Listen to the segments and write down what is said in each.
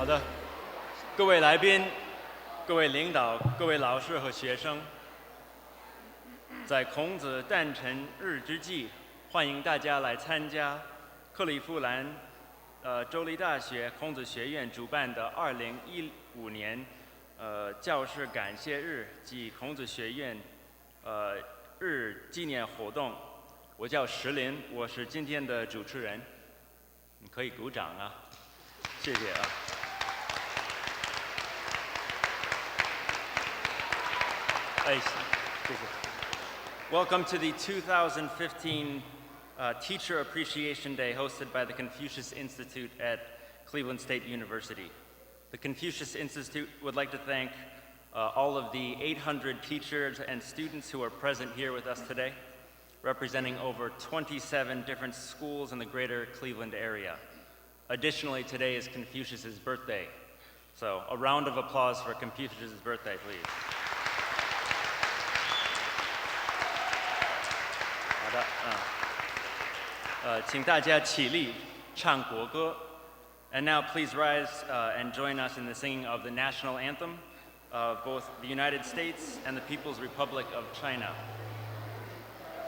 好的，各位来宾、各位领导、各位老师和学生，在孔子诞辰日之际，欢迎大家来参加克利夫兰州立大学孔子学院主办的2015年教师感谢日及孔子学院日纪念活动。我叫石林，我是今天的主持人。你可以鼓掌啊，谢谢啊。哎，谢谢。Welcome to the 2015 Teacher Appreciation Day hosted by the Confucius Institute at Cleveland State University. The Confucius Institute would like to thank all of the 800 teachers and students who are present here with us today, representing over 27 different schools in the greater Cleveland area. Additionally, today is Confucius's birthday. So a round of applause for Confucius's birthday, please. 请大家起立唱国歌. And now please rise and join us in the singing of the national anthem of both the United States and the People's Republic of China.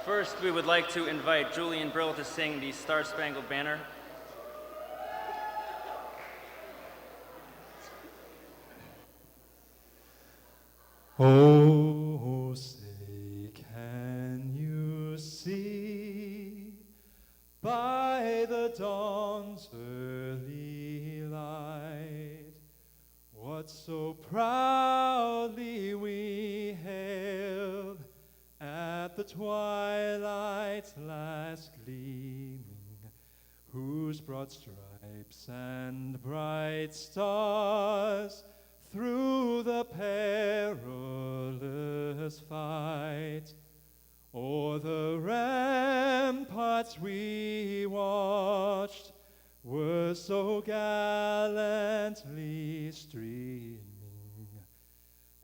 First, we would like to invite Julian Brill to sing the Star-Spangled Banner. Oh, say, can you see by the dawn's early light what so proudly we hailed at the twilight's last gleaming, whose broad stripes and bright stars through the perilous fight o'er the ramparts we watched were so gallantly streaming,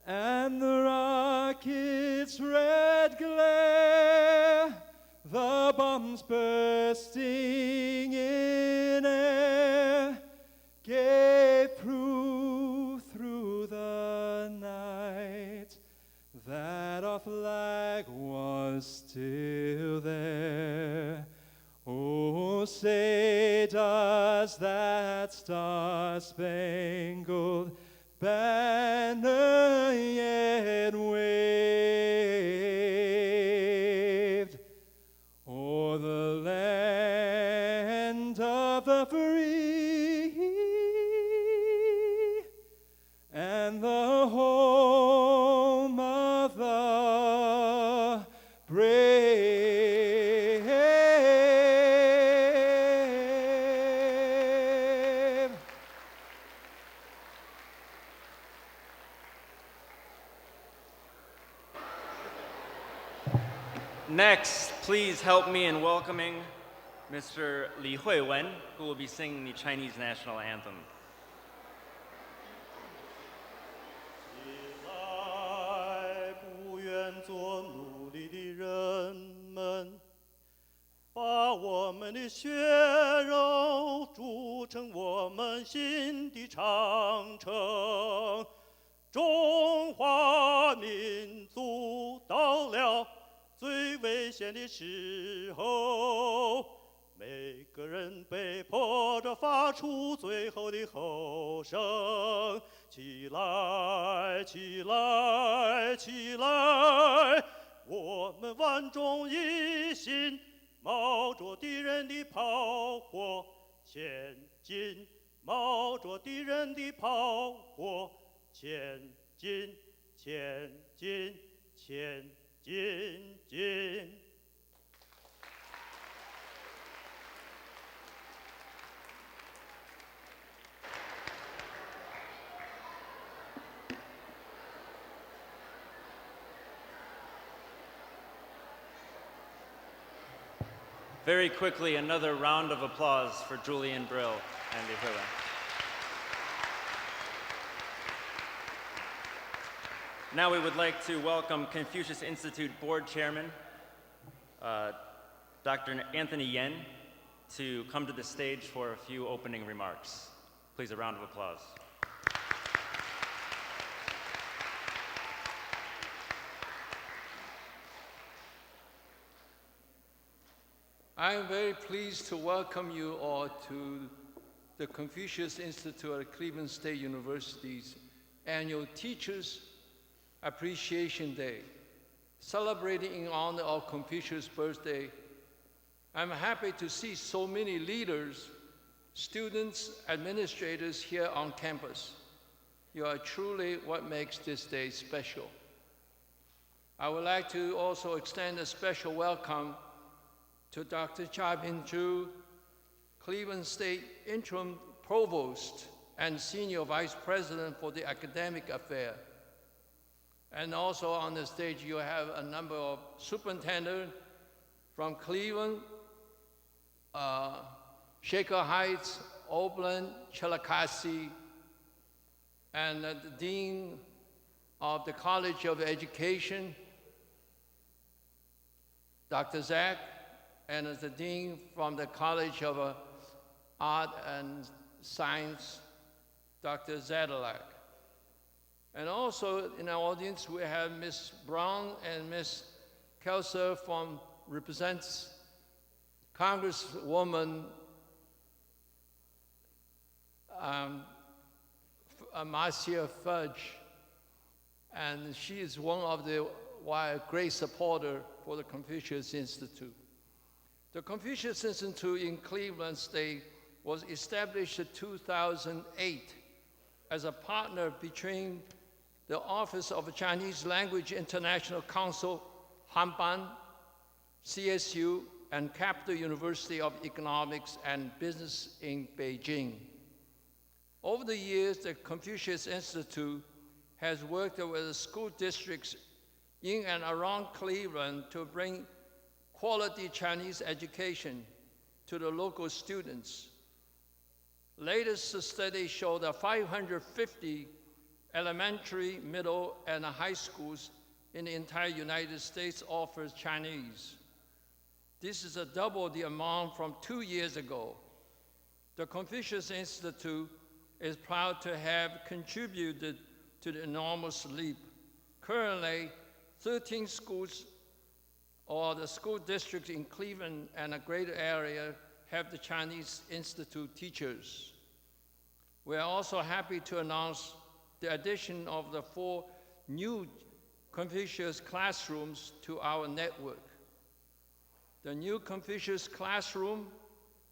and the rocket's red glare, the bombs bursting in air, gave proof through the night that our flag was still there. Oh, say, does that star-spangled banner yet waved o'er the land of the free and the home of the brave? Next, please help me in welcoming Mr. Li Huiwen, who will be singing the Chinese national anthem. 起来，不愿做奴隶的人们，把我们的血肉筑成我们心的长城。中华民族到了最危险的时候，每个人被迫着发出最后的吼声：起来，起来，起来！我们万众一心，冒着敌人的炮火前进，冒着敌人的炮火前进，前进，前进，进。Very quickly, another round of applause for Julian Brill and Li Huiwen. Now we would like to welcome Confucius Institute Board Chairman, Dr. Anthony Yen, to come to the stage for a few opening remarks. Please, a round of applause. I am very pleased to welcome you all to the Confucius Institute at Cleveland State University's annual Teachers Appreciation Day. Celebrating in honor of Confucius' birthday, I'm happy to see so many leaders, students, administrators here on campus. You are truly what makes this day special. I would like to also extend a special welcome to Dr. Cha-Ping Zhu, Cleveland State Interim Provost and Senior Vice President for the Academic Affair. And also on the stage, you have a number of superintendents from Cleveland, Shaker Heights, Oakland, Chillicothe, and the Dean of the College of Education, Dr. Zach, and the Dean from the College of Art and Science, Dr. Zadalak. And also in our audience, we have Ms. Brown and Ms. Kelser represents Congresswoman Marcia Fudge, and she is one of the great supporters for the Confucius Institute. The Confucius Institute in Cleveland State was established in 2008 as a partner between the Office of Chinese Language International Council, Hanban, CSU, and Capital University of Economics and Business in Beijing. Over the years, the Confucius Institute has worked with the school districts in and around Cleveland to bring quality Chinese education to the local students. Latest study showed that 550 elementary, middle, and high schools in the entire United States offers Chinese. This is double the amount from 2 years ago. The Confucius Institute is proud to have contributed to the enormous leap. Currently, 13 schools or the school districts in Cleveland and a greater area have the Chinese Institute teachers. We are also happy to announce the addition of the 4 new Confucius classrooms to our network. The new Confucius classrooms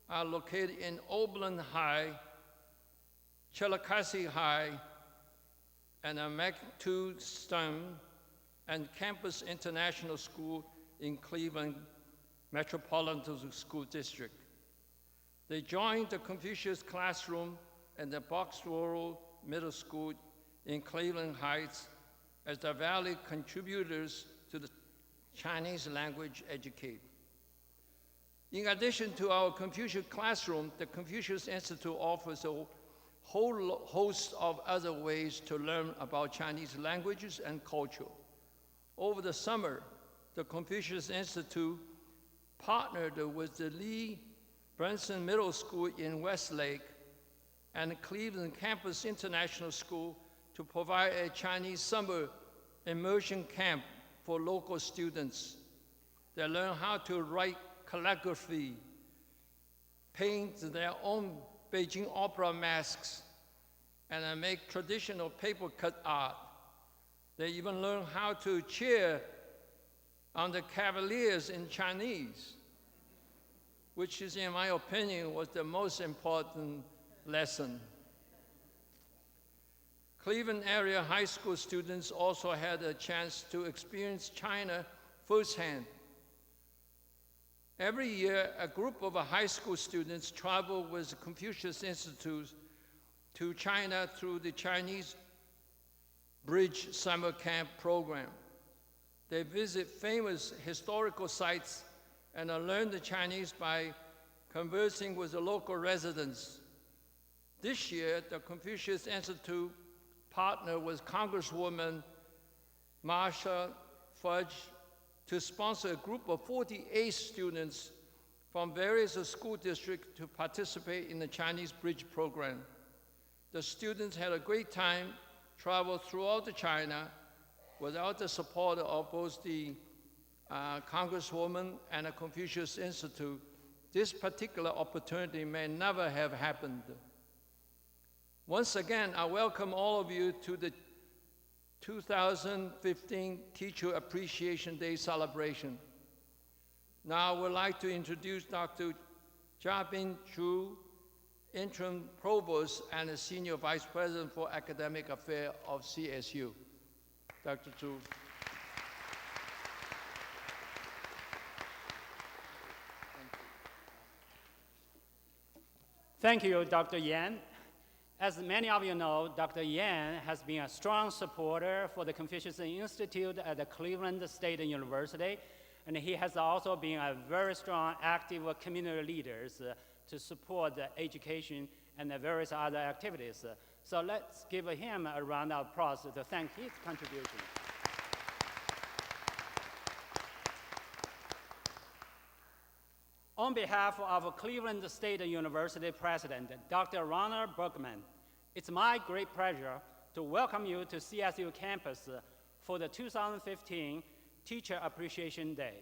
are located in Oakland High, Chillicothe High, and McToo STEM, and Campus International School in Cleveland Metropolitan School District. They joined the Confucius classroom and the Boxborough Middle School in Cleveland Heights as the valued contributors to the Chinese language education. In addition to our Confucius classroom, the Confucius Institute offers a whole host of other ways to learn about Chinese languages and culture. Over the summer, the Confucius Institute partnered with the Lee Branson Middle School in Westlake and Cleveland Campus International School to provide a Chinese summer immersion camp for local students. They learn how to write calligraphy, paint their own Beijing opera masks, and make traditional paper cut art. They even learn how to cheer on the Cavaliers in Chinese, which is, in my opinion, was the most important lesson. Cleveland area high school students also had a chance to experience China firsthand. Every year, a group of high school students travel with the Confucius Institute to China through the Chinese Bridge Summer Camp program. They visit famous historical sites and learn the Chinese by conversing with the local residents. This year, the Confucius Institute partnered with Congresswoman Marcia Fudge to sponsor a group of 48 students from various school districts to participate in the Chinese Bridge program. The students had a great time, traveled throughout China without the support of both the Congresswoman and the Confucius Institute. This particular opportunity may never have happened. Once again, I welcome all of you to the 2015 Teacher Appreciation Day celebration. Now I would like to introduce Dr. Jiabin Zhu, Interim Provost and Senior Vice President for Academic Affairs of CSU. Dr. Zhu. Thank you, Dr. Yan. As many of you know, Dr. Yan has been a strong supporter for the Confucius Institute at the Cleveland State University, and he has also been a very strong, active community leader to support the education and the various other activities. So let's give him a round of applause to thank his contribution. On behalf of Cleveland State University President, Dr. Ronald Bergman, it's my great pleasure to welcome you to CSU campus for the 2015 Teacher Appreciation Day.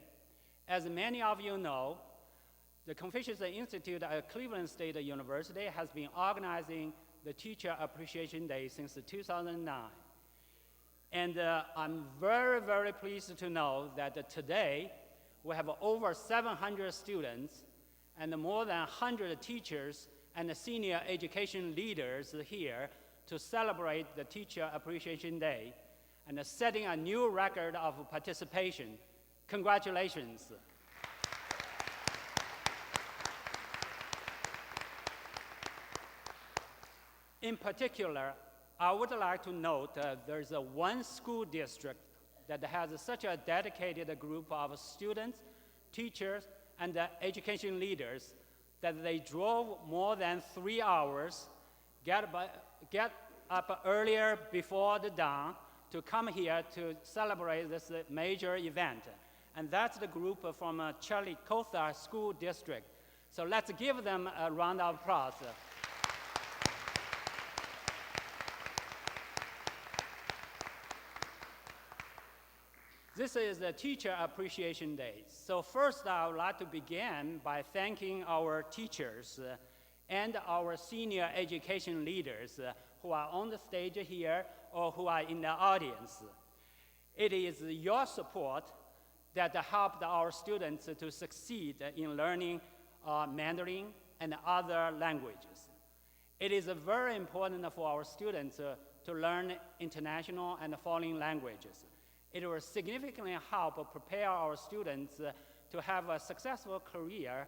As many of you know, the Confucius Institute at Cleveland State University has been organizing the Teacher Appreciation Day since 2009. And I'm very, very pleased to know that today we have over 700 students and more than 100 teachers and senior education leaders here to celebrate the Teacher Appreciation Day and setting a new record of participation. Congratulations. In particular, I would like to note there's one school district that has such a dedicated group of students, teachers, and education leaders that they drove more than 3 hours, get up earlier before the dawn to come here to celebrate this major event. And that's the group from Chillicothe School District. So let's give them a round of applause. This is the Teacher Appreciation Day. So first, I would like to begin by thanking our teachers and our senior education leaders who are on the stage here or who are in the audience. It is your support that helped our students to succeed in learning Mandarin and other languages. It is very important for our students to learn international and foreign languages. It will significantly help prepare our students to have a successful career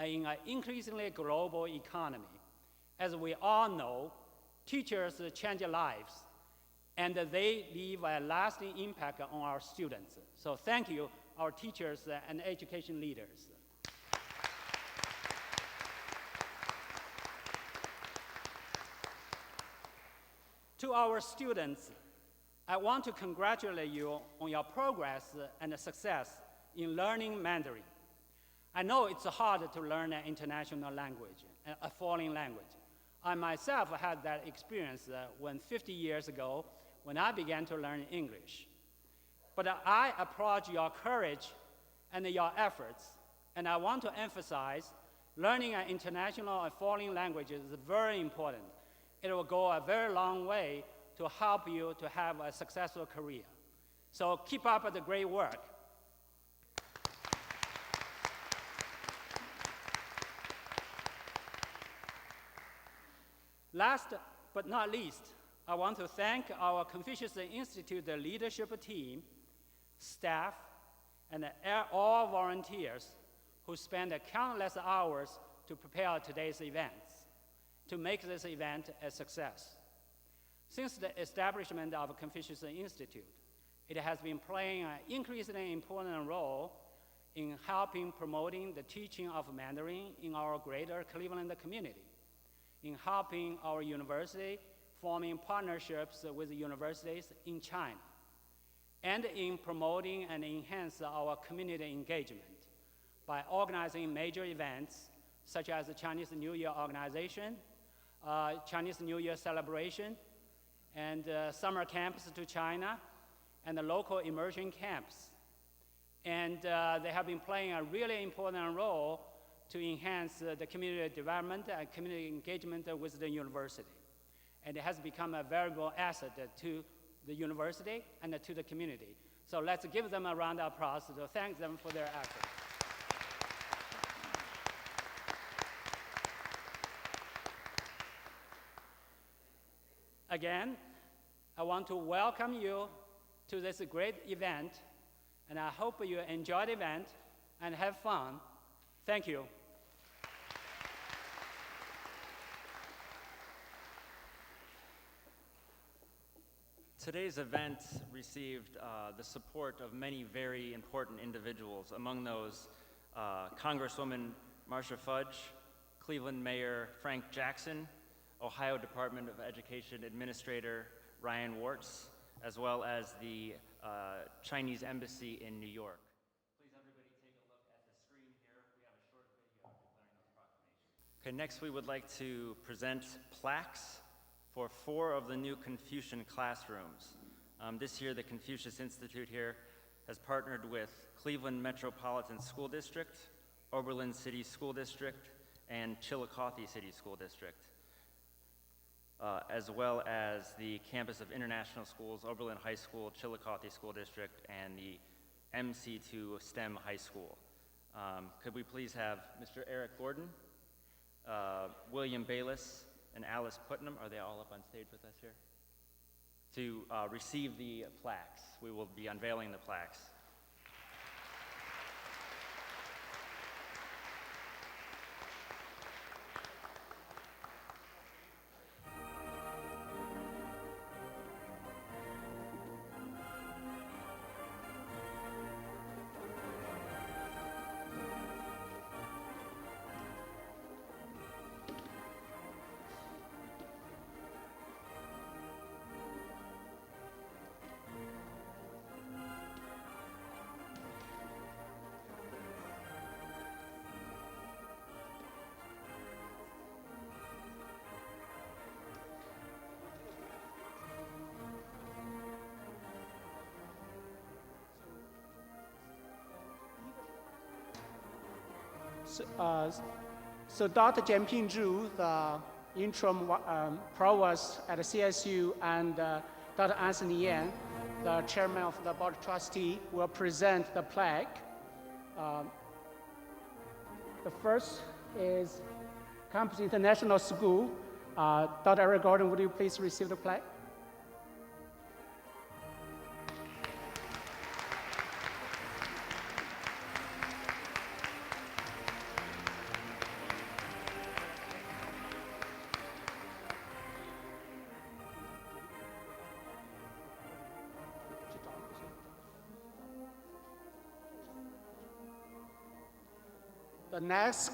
in an increasingly global economy. As we all know, teachers change lives, and they leave a lasting impact on our students. So thank you, our teachers and education leaders. To our students, I want to congratulate you on your progress and success in learning Mandarin. I know it's hard to learn an international language, a foreign language. I myself had that experience when 50 years ago when I began to learn English. But I applaud your courage and your efforts, and I want to emphasize learning an international and foreign language is very important. It will go a very long way to help you to have a successful career. So keep up the great work. Last but not least, I want to thank our Confucius Institute leadership team, staff, and all volunteers who spent countless hours to prepare today's events, to make this event a success. Since the establishment of Confucius Institute, it has been playing an increasingly important role in helping promoting the teaching of Mandarin in our greater Cleveland community, in helping our university forming partnerships with universities in China, and in promoting and enhance our community engagement by organizing major events such as the Chinese New Year organization, Chinese New Year celebration, and summer camps to China, and the local immersion camps. And they have been playing a really important role to enhance the community development and community engagement with the university. And it has become a valuable asset to the university and to the community. So let's give them a round of applause to thank them for their efforts. Again, I want to welcome you to this great event, and I hope you enjoy the event and have fun. Thank you. Today's event received the support of many very important individuals, among those Congresswoman Marcia Fudge, Cleveland Mayor Frank Jackson, Ohio Department of Education Administrator Ryan Wartz, as well as the Chinese Embassy in New York. Please everybody take a look at the screen here. We have a short video declaring those proclamations. Okay, next we would like to present plaques for 4 of the new Confucian classrooms. This year, the Confucius Institute here has partnered with Cleveland Metropolitan School District, Oberlin City School District, and Chillicothe City School District, as well as the campus of international schools, Oberlin High School, Chillicothe School District, and the MC2 STEM High School. Could we please have Mr. Eric Gordon, William Bayless, and Alice Putnam, are they all up on stage with us here? To receive the plaques. We will be unveiling the plaques. So Dr. Jianping Zhu, the interim provost at the CSU, and Dr. Anthony Yan, the chairman of the board of trustees, will present the plaque. The first is Campus International School. Dr. Eric Gordon, would you please receive the plaque? The next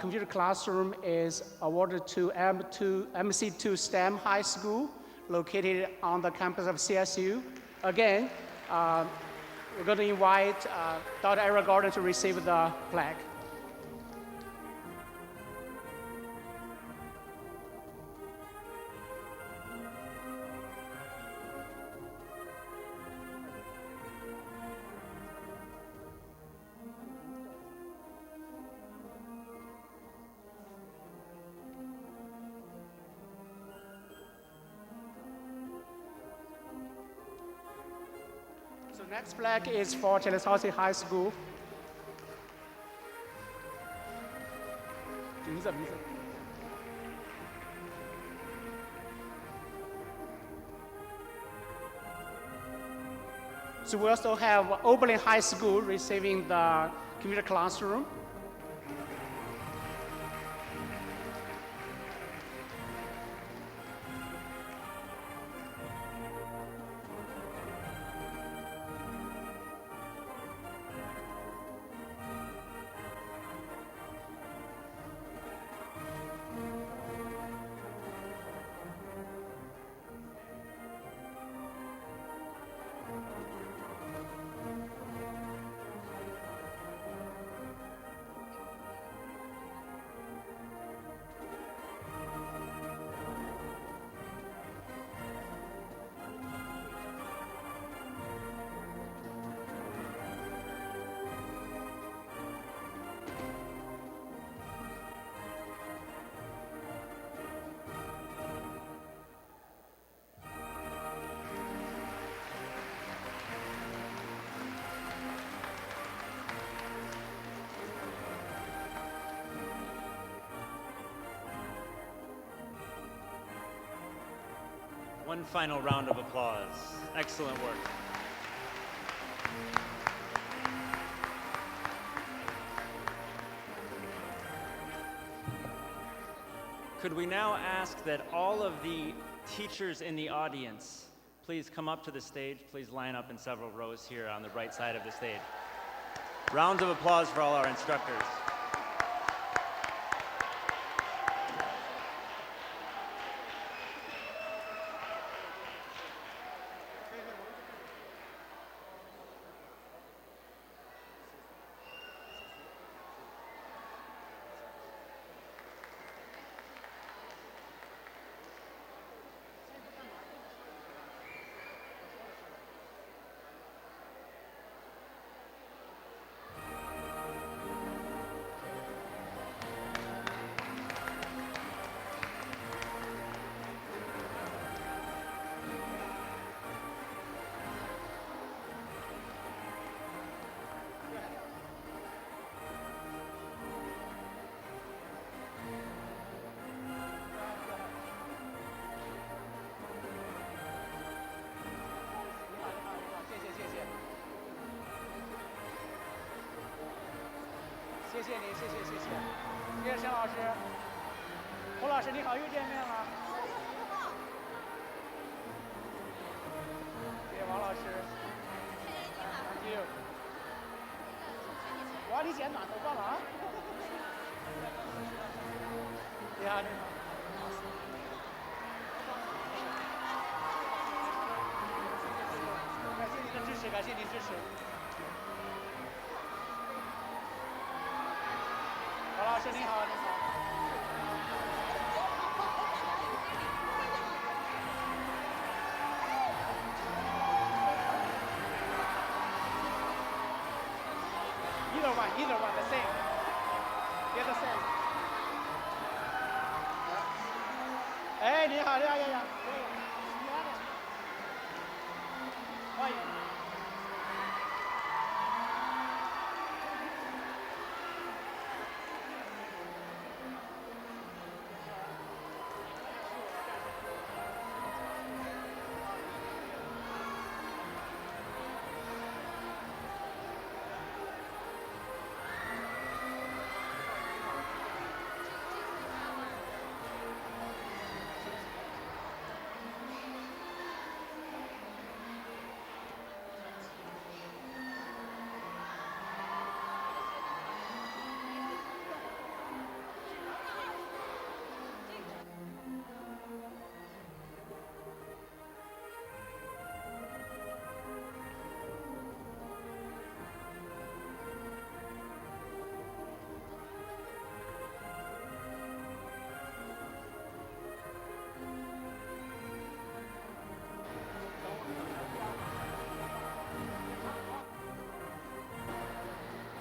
computer classroom is awarded to MC2 STEM High School, located on the campus of CSU. Again, we're going to invite Dr. Eric Gordon to receive the plaque. So next plaque is for Chillicothe High School. 名字。So we also have Oberlin High School receiving the computer classroom. One final round of applause. Excellent work. Could we now ask that all of the teachers in the audience please come up to the stage, please line up in several rows here on the right side of the stage. Rounds of applause for all our instructors.谢谢您，谢谢。叶生老师，胡老师你好，又见面了。谢谢王老师。Thank you。哇，你剪短头发了啊？你好，你好。感谢您的支持，感谢您支持。王老师你好，你好。Either one, the same. Get the same. 哎，你好，呀，欢迎。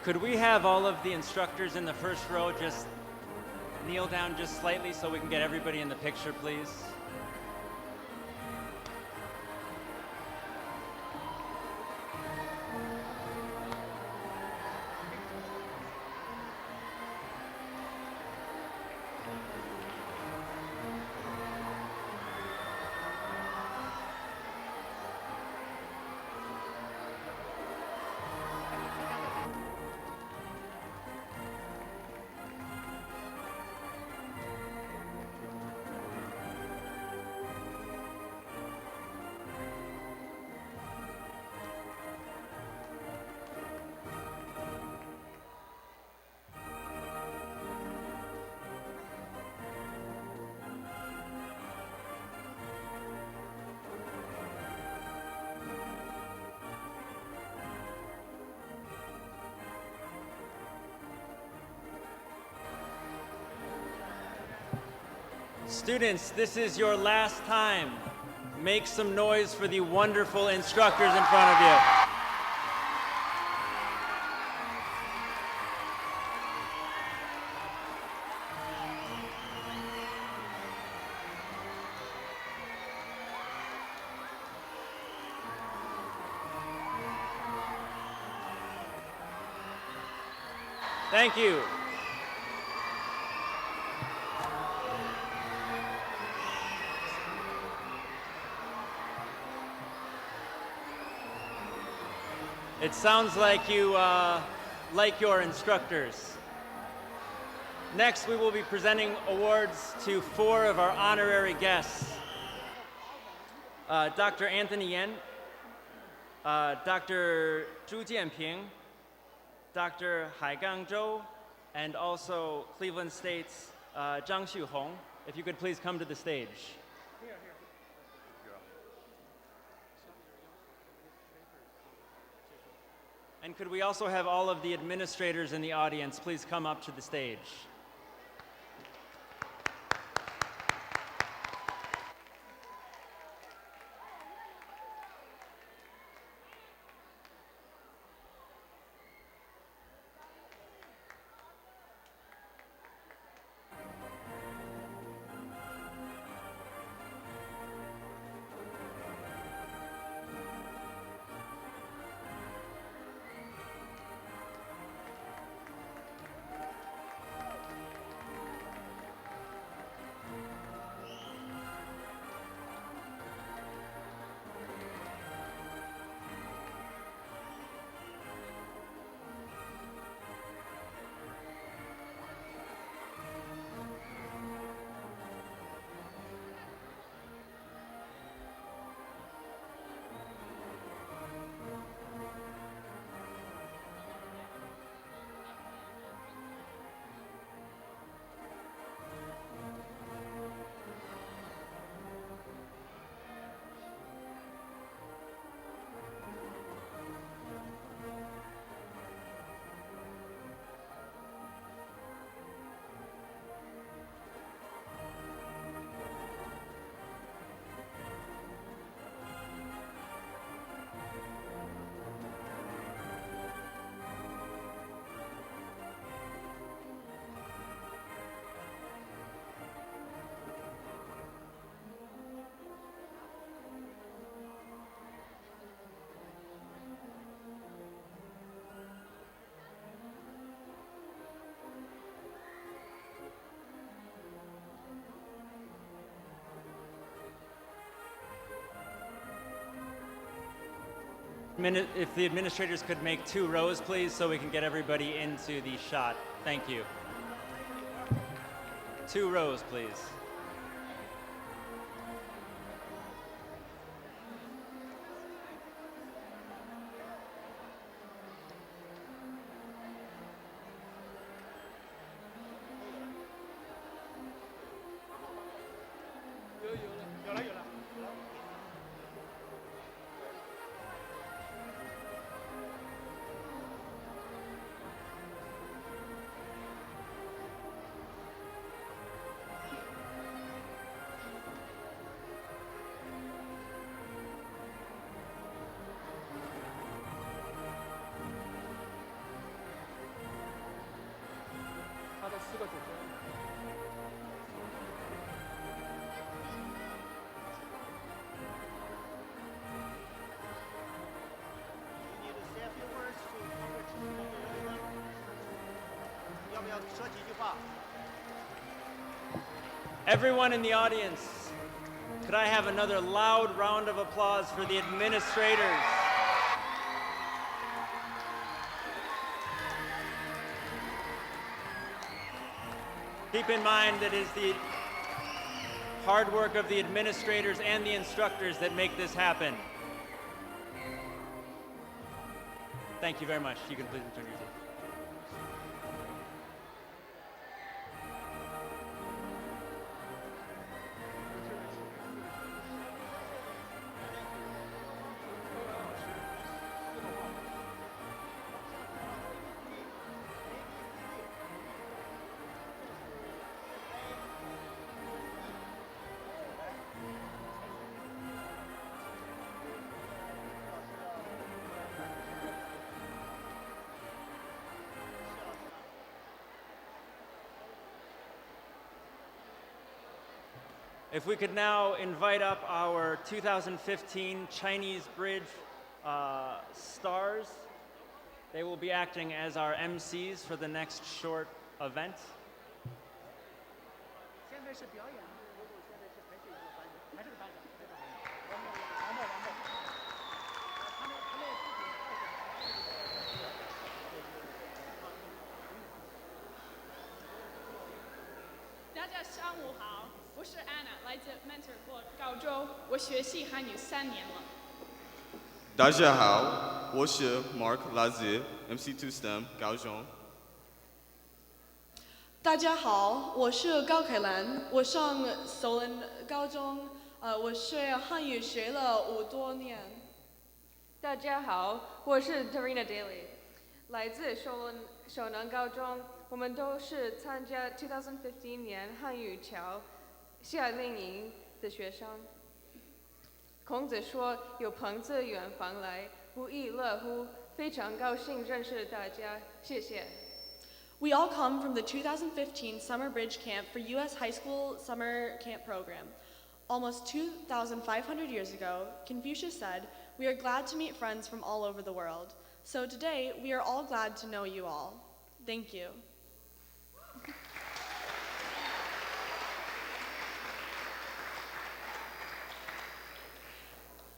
Could we have all of the instructors in the first row just kneel down just slightly so we can get everybody in the picture, please? Students, this is your last time. Make some noise for the wonderful instructors in front of you. Thank you. It sounds like you like your instructors. Next, we will be presenting awards to 4 of our honorary guests. Dr. Anthony Yen, Dr. Zhu Jianping, Dr. Haigang Zhou, and also Cleveland State's Zhang Xuhong. If you could please come to the stage. And could we also have all of the administrators in the audience please come up to the stage? If the administrators could make 2 rows, please, so we can get everybody into the shot. Thank you. 2 rows, please. Everyone in the audience, could I have another loud round of applause for the administrators? Keep in mind that it is the hard work of the administrators and the instructors that make this happen. Thank you very much. You can please return your seat. If we could now invite up our 2015 Chinese Bridge stars. They will be acting as our MCs for the next short event. 我是 Anna， 来自曼彻国高州，我学习汉语3年了。大家好，我是 Mark， 来自 MC2 STEM 高中。大家好，我是高凯兰，我上首伦高中，我学汉语学了5多年。大家好，我是 Tarina Daly， 来自首南高中。我们都是参加2015年汉语桥夏令营的学生。孔子说：“有朋自远方来，不亦乐乎？”非常高兴认识大家，谢谢。We all come from the 2015 Summer Bridge Camp for U.S. High School Summer Camp Program. Almost 2,500 years ago, Confucius said, "We are glad to meet friends from all over the world." So today, we are all glad to know you all. Thank you.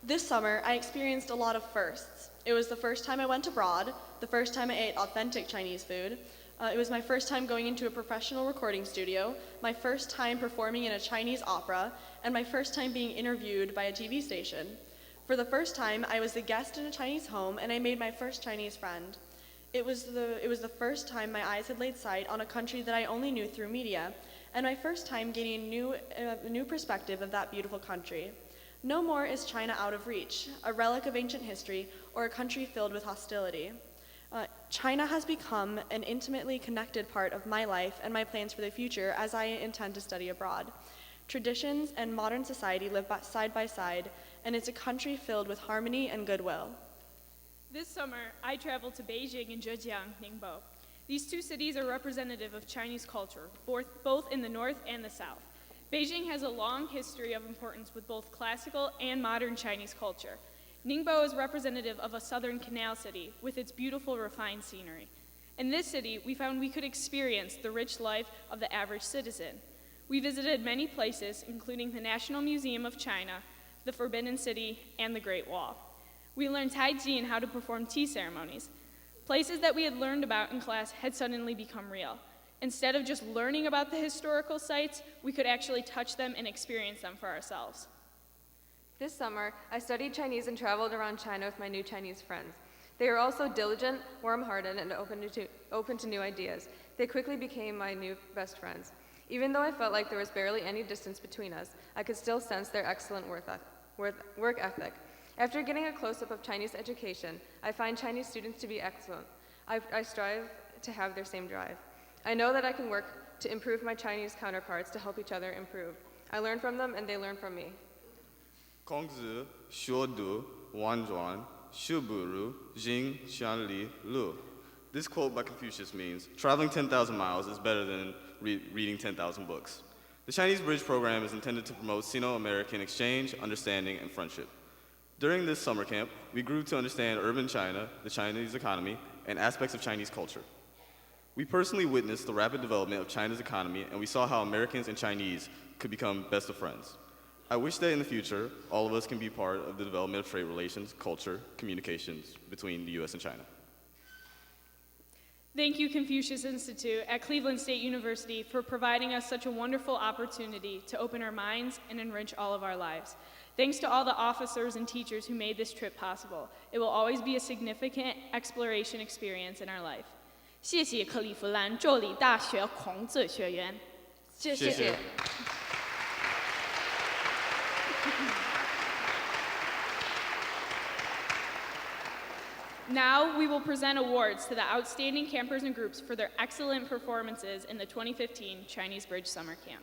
This summer, I experienced a lot of firsts. It was the first time I went abroad, the first time I ate authentic Chinese food. It was my first time going into a professional recording studio, my first time performing in a Chinese opera, and my first time being interviewed by a TV station. For the first time, I was the guest in a Chinese home, and I made my first Chinese friend. It was the first time my eyes had laid sight on a country that I only knew through media, and my first time gaining a new perspective of that beautiful country. No more is China out of reach, a relic of ancient history, or a country filled with hostility. China has become an intimately connected part of my life and my plans for the future as I intend to study abroad. Traditions and modern society live side by side, and it's a country filled with harmony and goodwill. This summer, I traveled to Beijing and Zhejiang, Ningbo. These two cities are representative of Chinese culture, both in the north and the south. Beijing has a long history of importance with both classical and modern Chinese culture. Ningbo is representative of a southern canal city with its beautiful refined scenery. In this city, we found we could experience the rich life of the average citizen. We visited many places, including the National Museum of China, the Forbidden City, and the Great Wall. We learned Tai Chi and how to perform tea ceremonies. Places that we had learned about in class had suddenly become real. Instead of just learning about the historical sites, we could actually touch them and experience them for ourselves. This summer, I studied Chinese and traveled around China with my new Chinese friends. They are also diligent, warm-hearted, and open to new ideas. They quickly became my new best friends. Even though I felt like there was barely any distance between us, I could still sense their excellent work ethic. After getting a close-up of Chinese education, I find Chinese students to be excellent. I strive to have their same drive. I know that I can work to improve my Chinese counterparts to help each other improve. I learn from them, and they learn from me. 孔子说读婉转，书不如行千里路. This quote by Confucius means, traveling 10,000 miles is better than reading 10,000 books. The Chinese Bridge program is intended to promote Sino-American exchange, understanding, and friendship. During this summer camp, we grew to understand urban China, the Chinese economy, and aspects of Chinese culture. We personally witnessed the rapid development of China's economy, and we saw how Americans and Chinese could become best of friends. I wish that in the future, all of us can be part of the development of trade relations, culture, communications between the U.S. and China. Thank you, Confucius Institute at Cleveland State University, for providing us such a wonderful opportunity to open our minds and enrich all of our lives. Thanks to all the officers and teachers who made this trip possible. It will always be a significant exploration experience in our life. 谢谢克利夫兰州立大学孔子学院。谢谢。Now we will present awards to the outstanding campers and groups for their excellent performances in the 2015 Chinese Bridge Summer Camp.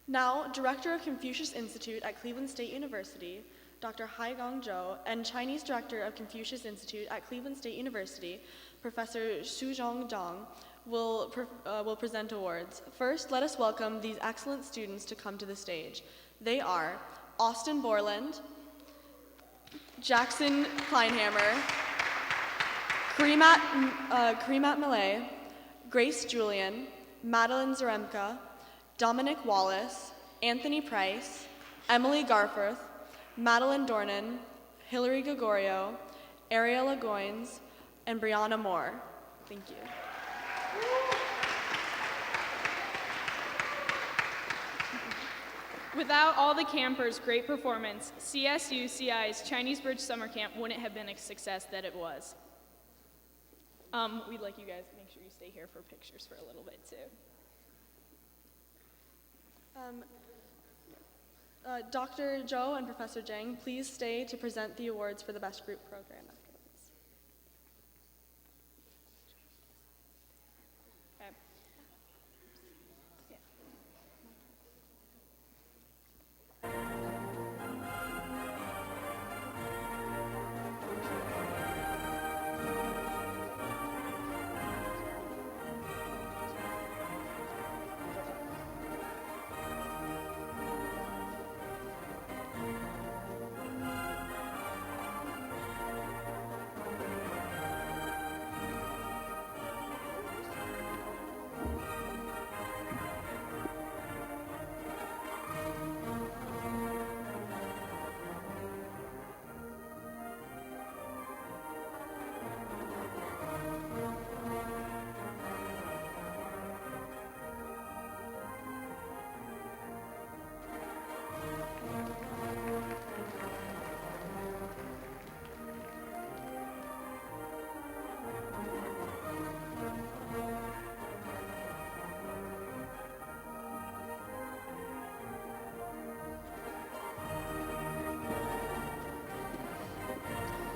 Now, Director of Confucius Institute at Cleveland State University, Dr. Haigang Zhou, and Chinese Director of Confucius Institute at Cleveland State University, Professor Shuzhong Zhang, will present awards. First, let us welcome these excellent students to come to the stage. They are Austin Borland, Jackson Kleinhammer, Kareemat Malay, Grace Julian, Madeline Zaremka, Dominic Wallace, Anthony Price, Emily Garforth, Madeline Dornan, Hillary Gregorio, Ariella Goins, and Brianna Moore. Thank you. Without all the campers' great performance, CSU-CI's Chinese Bridge Summer Camp wouldn't have been a success that it was. We'd like you guys to make sure you stay here for pictures for a little bit too. Dr. Zhou and Professor Zhang, please stay to present the awards for the best group program afterwards. Okay.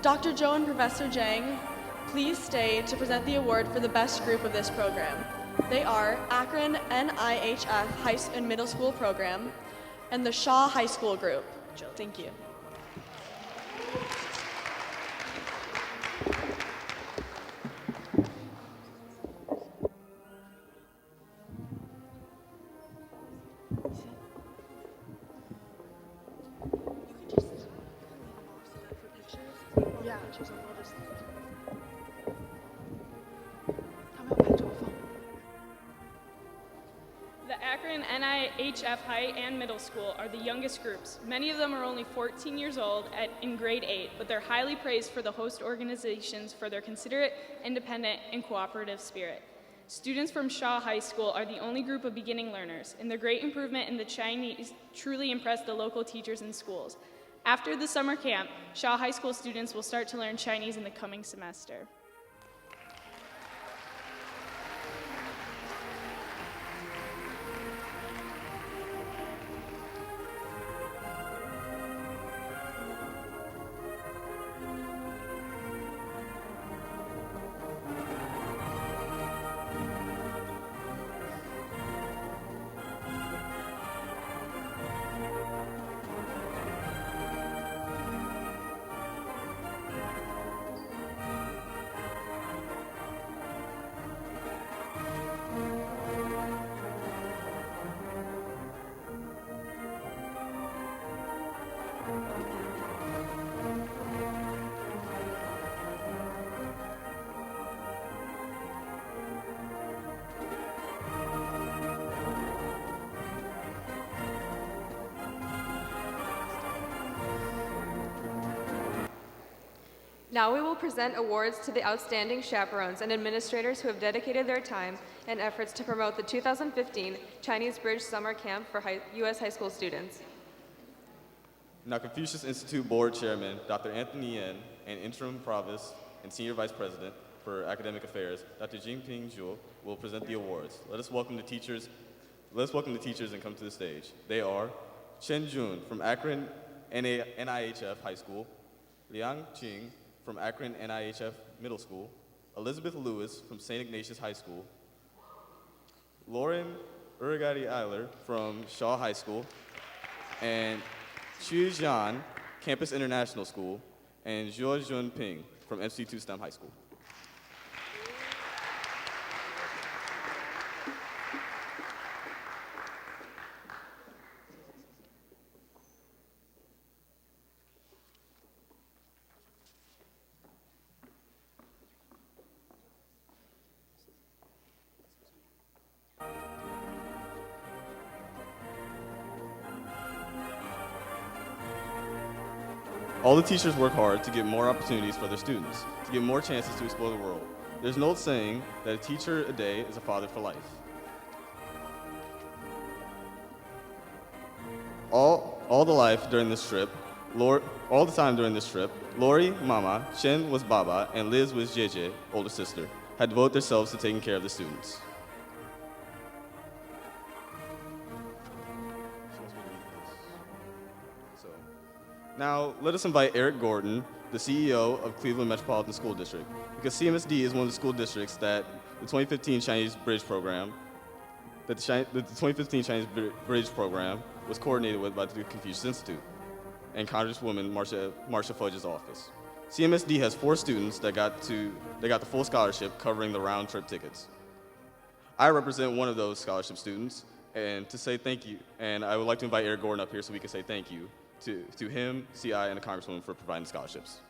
Dr. Zhou and Professor Zhang, please stay to present the award for the best group of this program. They are Akron NIHF High and Middle School Program and the Shaw High School Group. Thank you. The Akron NIHF High and Middle School are the youngest groups. Many of them are only 14 years old in grade 8, but they're highly praised for the host organizations for their considerate, independent, and cooperative spirit. Students from Shaw High School are the only group of beginning learners, and their great improvement in the Chinese truly impressed the local teachers and schools. After the summer camp, Shaw High School students will start to learn Chinese in the coming semester. Now we will present awards to the outstanding chaperones and administrators who have dedicated their time and efforts to promote the 2015 Chinese Bridge Summer Camp for U.S. high school students. Now Confucius Institute Board Chairman, Dr. Anthony Yen, and Interim Provost and Senior Vice President for Academic Affairs, Dr. Jingping Zhu, will present the awards. Let us welcome the teachers and come to the stage. They are Chen Jun from Akron NIHF High School, Liang Qing from Akron NIHF Middle School, Elizabeth Lewis from St. Ignatius High School, Lauren Urigati Eiler from Shaw High School, and Xu Jian, Campus International School, and Zhuo Junping from MC2 STEM High School. All the teachers work hard to get more opportunities for their students, to get more chances to explore the world. There's an old saying that a teacher a day is a father for life. All the time during this trip, Lori, Mama, Chen was Baba, and Liz was JJ, older sister, had devoted themselves to taking care of the students. Now, let us invite Eric Gordon, the CEO of Cleveland Metropolitan School District, because CMSD is one of the school districts that the 2015 Chinese Bridge Program, was coordinated with by the Confucius Institute and Congresswoman Marcia Fudge's office. CMSD has 4 students that got the full scholarship covering the round trip tickets. I represent one of those scholarship students, and to say thank you, and I would like to invite Eric Gordon up here so we can say thank you to him, CI, and the Congresswoman for providing scholarships.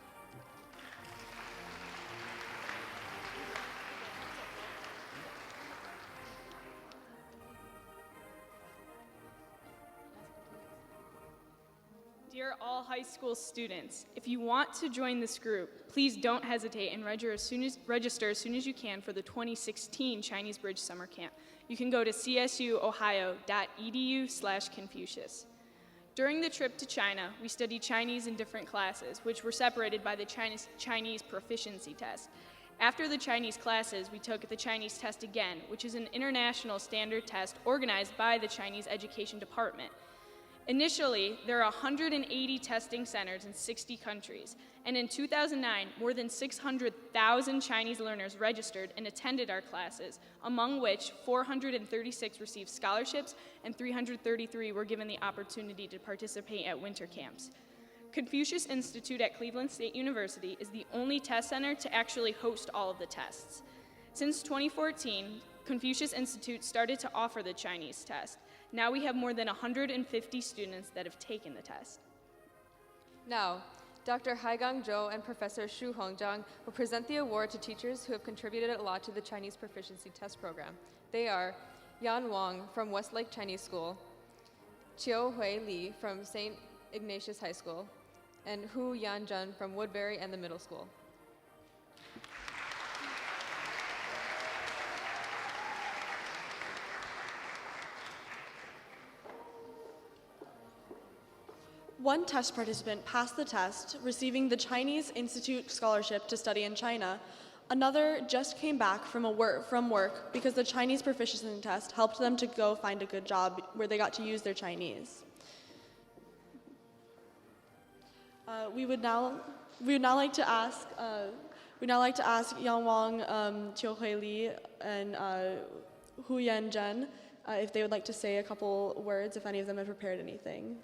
Dear all high school students, if you want to join this group, please don't hesitate and register as soon as you can for the 2016 Chinese Bridge Summer Camp. You can go to csuohio.edu/Confucius. During the trip to China, we studied Chinese in different classes, which were separated by the Chinese proficiency test. After the Chinese classes, we took the Chinese test again, which is an international standard test organized by the Chinese Education Department. Initially, there are 180 testing centers in 60 countries, and in 2009, more than 600,000 Chinese learners registered and attended our classes, among which 436 received scholarships and 333 were given the opportunity to participate at winter camps. Confucius Institute at Cleveland State University is the only test center to actually host all of the tests. Since 2014, Confucius Institute started to offer the Chinese test. Now we have more than 150 students that have taken the test. Now, Dr. Haigang Zhou and Professor Xu Hongzhang will present the award to teachers who have contributed a lot to the Chinese Proficiency Test Program. They are Yan Wang from Westlake Chinese School, Qiu Hui Li from St. Ignatius High School, and Hu Yanzhen from Woodbury and the Middle School. One test participant passed the test, receiving the Chinese Institute scholarship to study in China. Another just came back from work because the Chinese proficiency test helped them to go find a good job where they got to use their Chinese. We would now like to ask Yang Wang, Qiu Hui Li, and Hu Yanzhen if they would like to say a couple words, if any of them have prepared anything.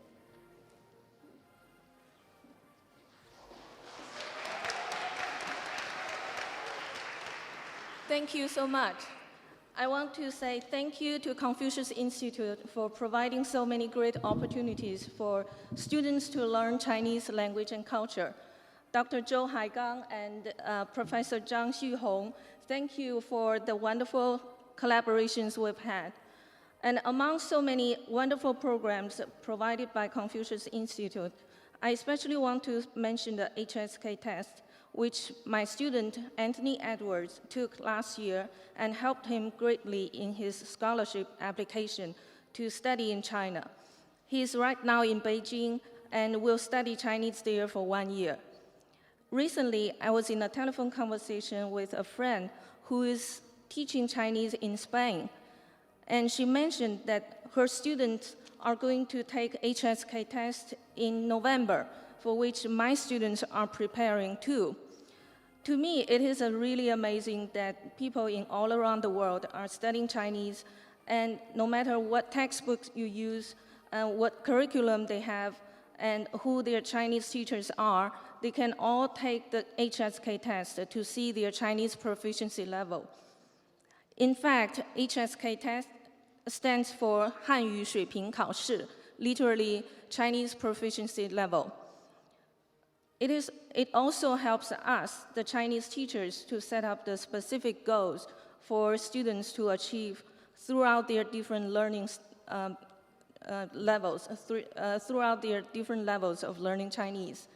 Thank you so much. I want to say thank you to Confucius Institute for providing so many great opportunities for students to learn Chinese language and culture. Dr. Zhou Haigang and Professor Zhang Xu-Hong, thank you for the wonderful collaborations we've had. And among so many wonderful programs provided by Confucius Institute, I especially want to mention the HSK test, which my student, Anthony Edwards, took last year and helped him greatly in his scholarship application to study in China. He is right now in Beijing and will study Chinese there for 1 year. Recently, I was in a telephone conversation with a friend who is teaching Chinese in Spain, and she mentioned that her students are going to take HSK test in November, for which my students are preparing too. To me, it is really amazing that people in all around the world are studying Chinese, and no matter what textbooks you use, what curriculum they have, and who their Chinese teachers are, they can all take the HSK test to see their Chinese proficiency level. In fact, HSK test stands for 汉语水平考试, literally Chinese proficiency level. It also helps us, the Chinese teachers, to set up the specific goals for students to achieve throughout their different learning levels, throughout their different levels of learning Chinese.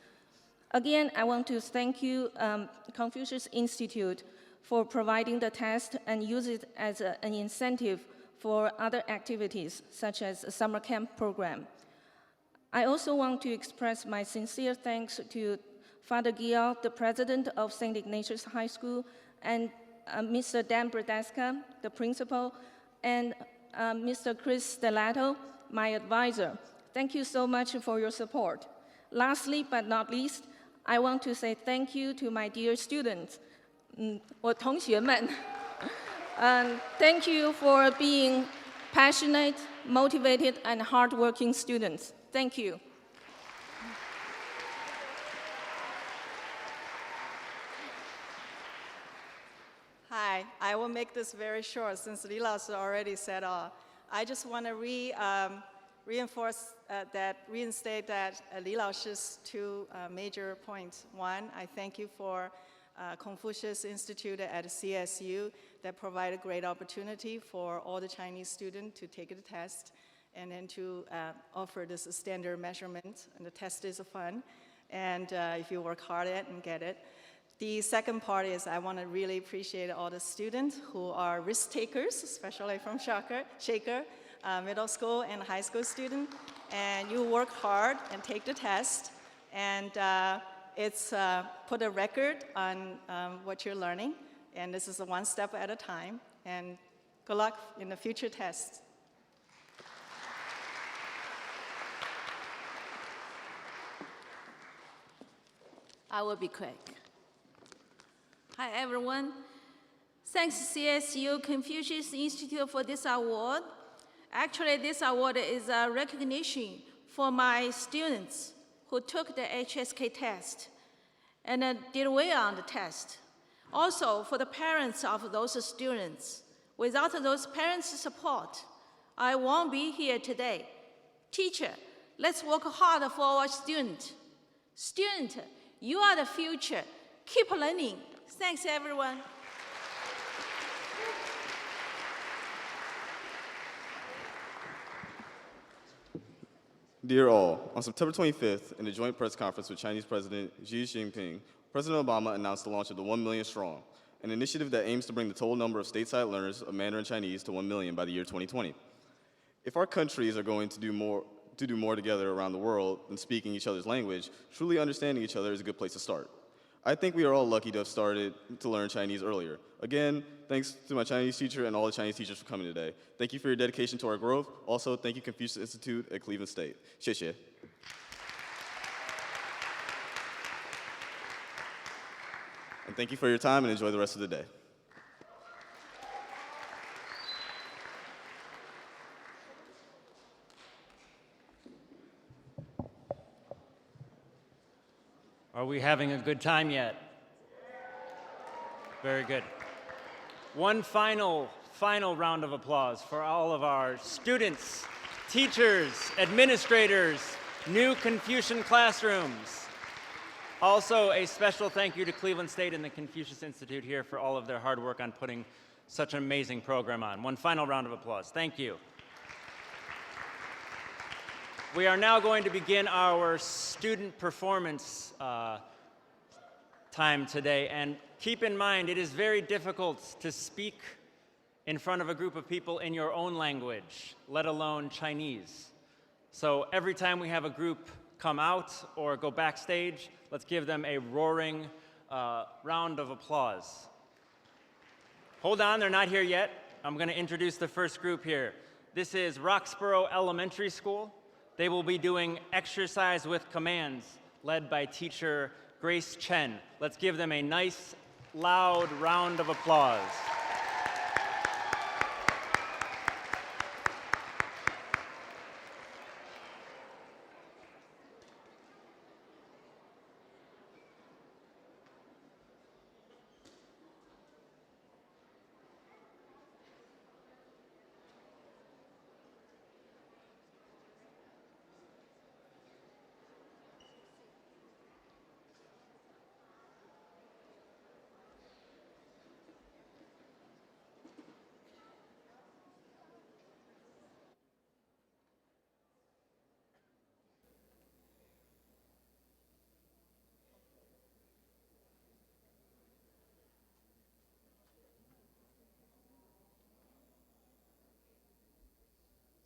Again, I want to thank you, Confucius Institute, for providing the test and use it as an incentive for other activities, such as a summer camp program. I also want to express my sincere thanks to Father Giel, the president of St. Ignatius High School, and Mr. Dan Bredeska, the principal, and Mr. Chris Stellato, my advisor. Thank you so much for your support. Lastly but not least, I want to say thank you to my dear students, 我同学们. Thank you for being passionate, motivated, and hardworking students. Thank you. Hi, I will make this very short since Li Laoshi already said all. I just want to reinstate that Li Laoshi's two major points. One, I thank you for Confucius Institute at CSU that provide a great opportunity for all the Chinese students to take the test and then to offer this standard measurement. And the test is fun, and if you work hard at it and get it. The second part is I want to really appreciate all the students who are risk takers, especially from Shaker Middle School and high school students. And you work hard and take the test, and it's put a record on what you're learning. And this is one step at a time. And good luck in the future tests. I will be quick. Hi, everyone. Thanks CSU Confucius Institute for this award. Actually, this award is a recognition for my students who took the HSK test and did well on the test. Also, for the parents of those students. Without those parents' support, I won't be here today. Teacher, let's work hard for our student. Student, you are the future. Keep learning. Thanks, everyone. Dear all, on September 25th, in a joint press conference with Chinese President Xi Jinping, President Obama announced the launch of the 1 Million Strong, an initiative that aims to bring the total number of stateside learners of Mandarin Chinese to 1 million by the year 2020. If our countries are going to do more together around the world than speaking each other's language, truly understanding each other is a good place to start. I think we are all lucky to have started to learn Chinese earlier. Again, thanks to my Chinese teacher and all the Chinese teachers for coming today. Thank you for your dedication to our growth. Also, thank you Confucius Institute at Cleveland State. 谢谢. And thank you for your time and enjoy the rest of the day. Are we having a good time yet? Very good. One final round of applause for all of our students, teachers, administrators, new Confucian classrooms. Also, a special thank you to Cleveland State and the Confucius Institute here for all of their hard work on putting such an amazing program on. One final round of applause. Thank you. We are now going to begin our student performance time today. And keep in mind, it is very difficult to speak in front of a group of people in your own language, let alone Chinese. So every time we have a group come out or go backstage, let's give them a roaring round of applause. Hold on, they're not here yet. I'm going to introduce the first group here. This is Roxborough Elementary School. They will be doing exercise with commands led by teacher Grace Chen. Let's give them a nice, loud round of applause.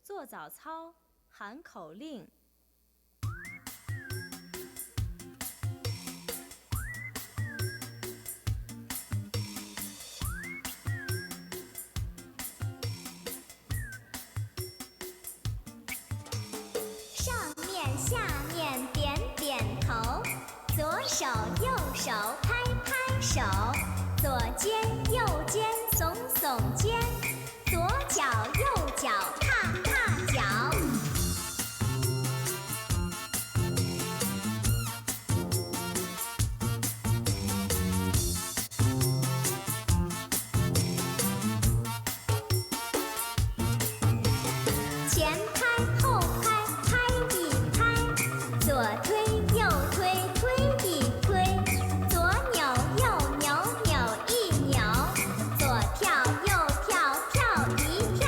做早操，喊口令。手，左肩右肩耸耸肩，左脚右脚踏踏脚。前拍后拍拍一拍，左推右推推一推，左扭右扭扭一扭，左跳右跳跳一跳。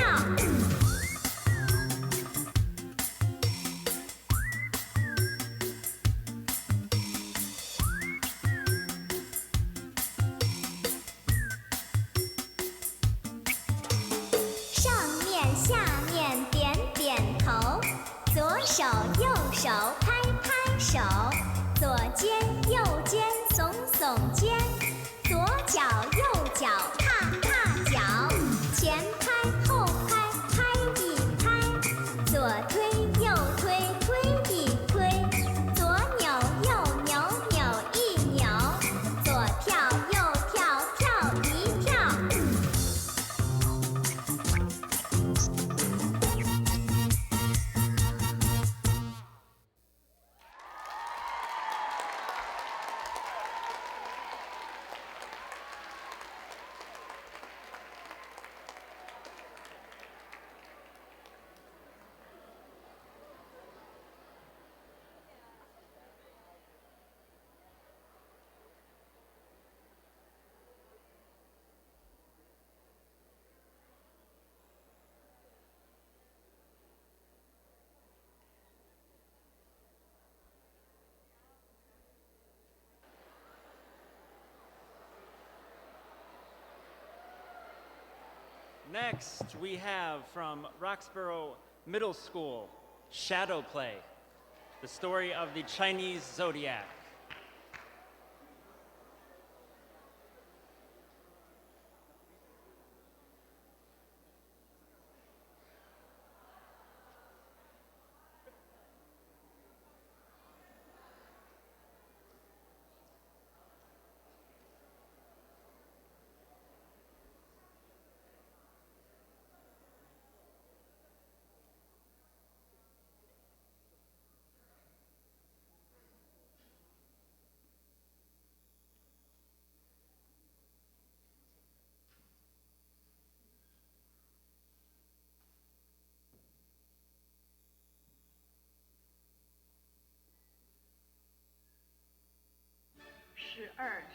上面下面点点头，左手右手拍拍手，左肩右肩耸耸肩，左脚右脚踏踏脚，前拍后拍拍一拍，左推右推推一推，左扭右扭扭一扭，左跳右跳跳一跳。Next, we have from Roxborough Middle School, Shadow Play, the story of the Chinese zodiac.12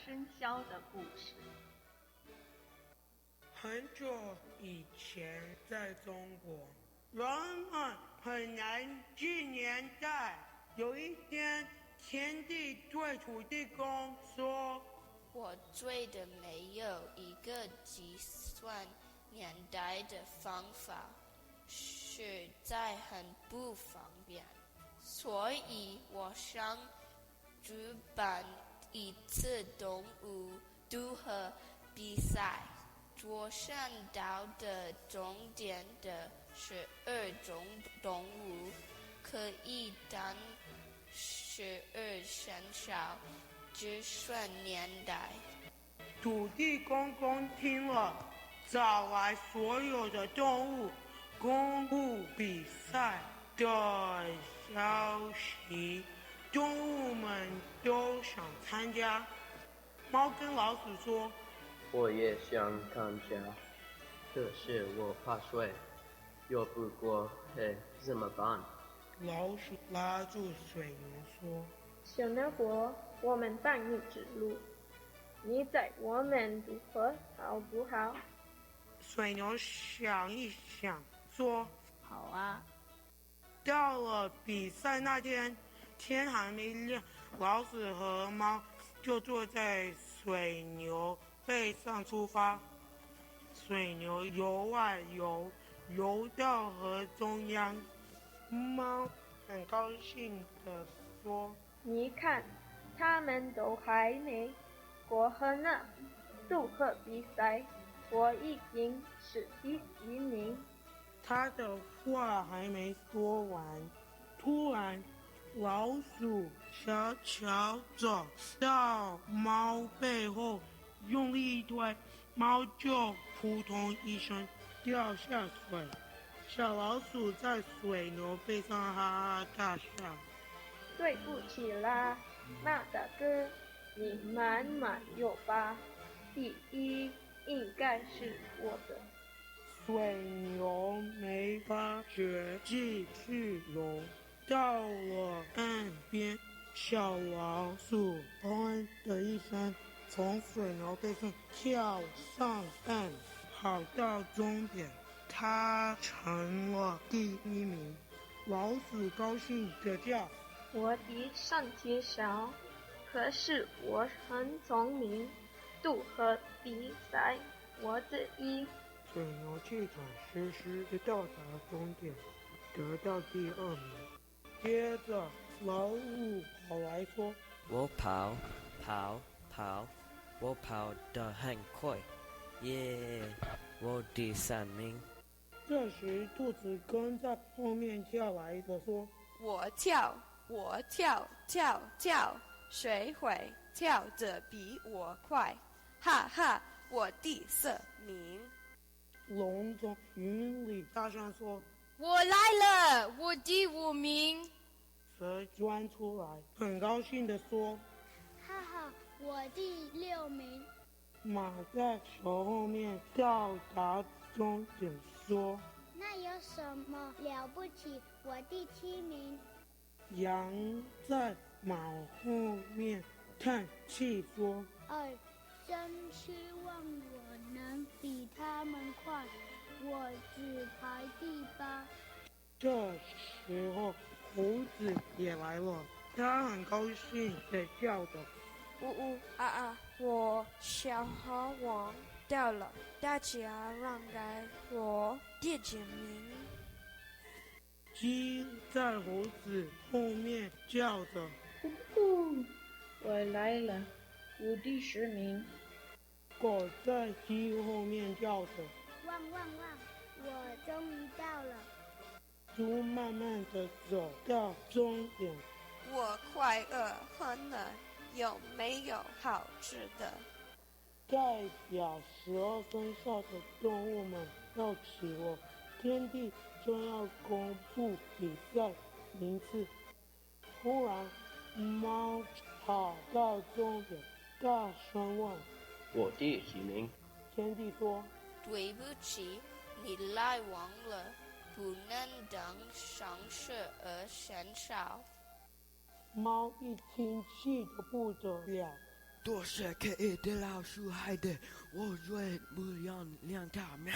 生肖的故事。很久以前，在中国，人们很难记年代。有一天，天地对土地公说：“我追的没有一个计算年代的方法，实在很不方便，所以我想举办一次动物渡河比赛，桌上到的终点的12种动物可以当12生肖计算年代。”土地公公听了，找来所有的动物，公布比赛的消息。动物们都想参加。猫跟老鼠说：“我也想参加，可是我怕水，游不过海，怎么办？”老鼠拉住水牛说：“小牛国，我们帮你指路，你载我们渡河好不好？”水牛想一想说：“好啊。”到了比赛那天，天还没亮，老鼠和猫就坐在水牛背上出发。水牛游啊游，游到河中央。猫很高兴地说：“你看，他们都还没过河呢。渡河比赛，我已经是第1名。”他的话还没说完，突然老鼠悄悄走到猫背后，用力一推，猫就扑通一声掉下水。小老鼠在水牛背上哈哈大笑。对不起啦，马大哥，你满满有吧？第一应该是我的。水牛没发觉，继续游。到了岸边，小老鼠“砰”的一声从水牛背上跳上岸，跑到终点，它成了第一名。老鼠高兴地叫：“我的身体小，可是我很聪明。渡河比赛，我第一。”水牛气喘吁吁地到达终点，得到第2名。接着，老虎跑来说：“我跑，我跑得很快，耶！我第3名。”这时，兔子跟在后面叫来的说：“我跳，谁会跳得比我快？哈哈，我第4名。”龙从云里大声说：“我来了，我第5名。”蛇钻出来，很高兴地说：“哈哈，我第6名。”马在球后面到达终点，说：“那有什么了不起？我第7名。”羊在马后面叹气说：“哎，真希望我能比他们快，我只排第8。”这时候，猴子也来了，他很高兴地叫着：“呜呜啊啊！我小猴王到了，大家让开，我第9名。”鸡在猴子后面叫着：“呼呼，我来了，我第10名。”狗在鸡后面叫着：“汪汪汪，我终于到了。”猪慢慢地走到终点，我快饿昏了，有没有好吃的？代表12生肖的动物们到齐了，天帝正要公布比赛名次。忽然，猫跑到终点，大声问：“我第几名？”天帝说：“对不起，你来晚了，不能当上12生肖。”猫一听，气得不得了。多谢可爱的老鼠害的，我绝不让两条喵。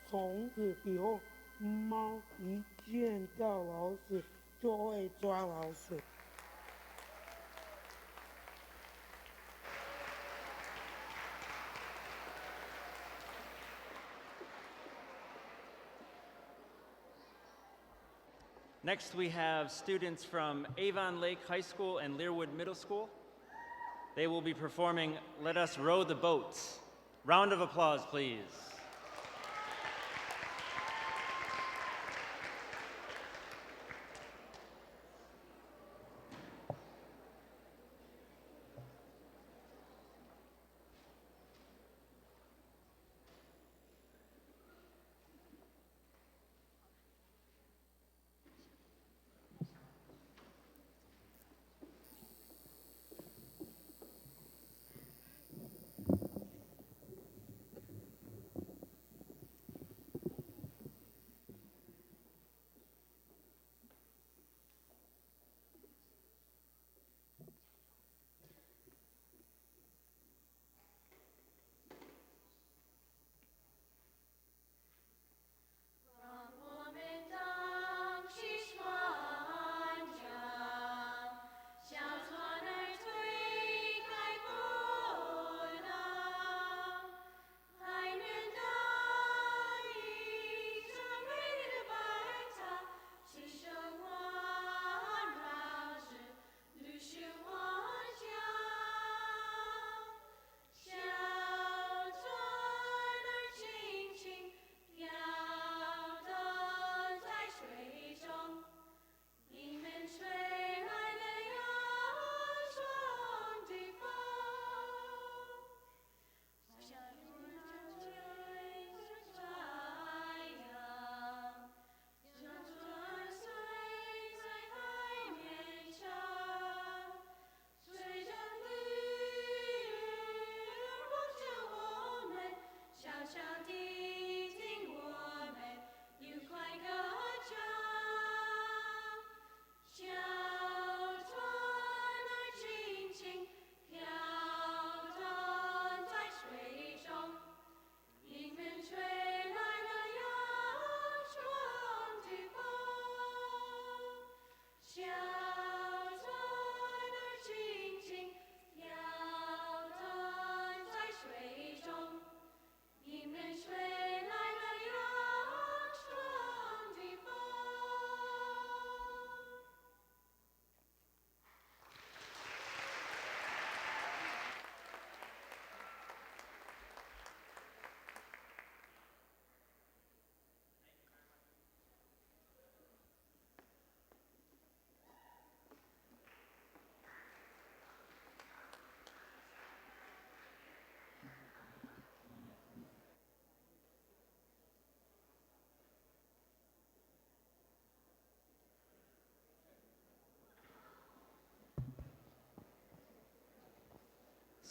从此以后，猫一见到老鼠就会抓老鼠。Next, we have students from Avon Lake High School and Learwood Middle School. They will be performing Let Us Row the Boat. Round of applause, please.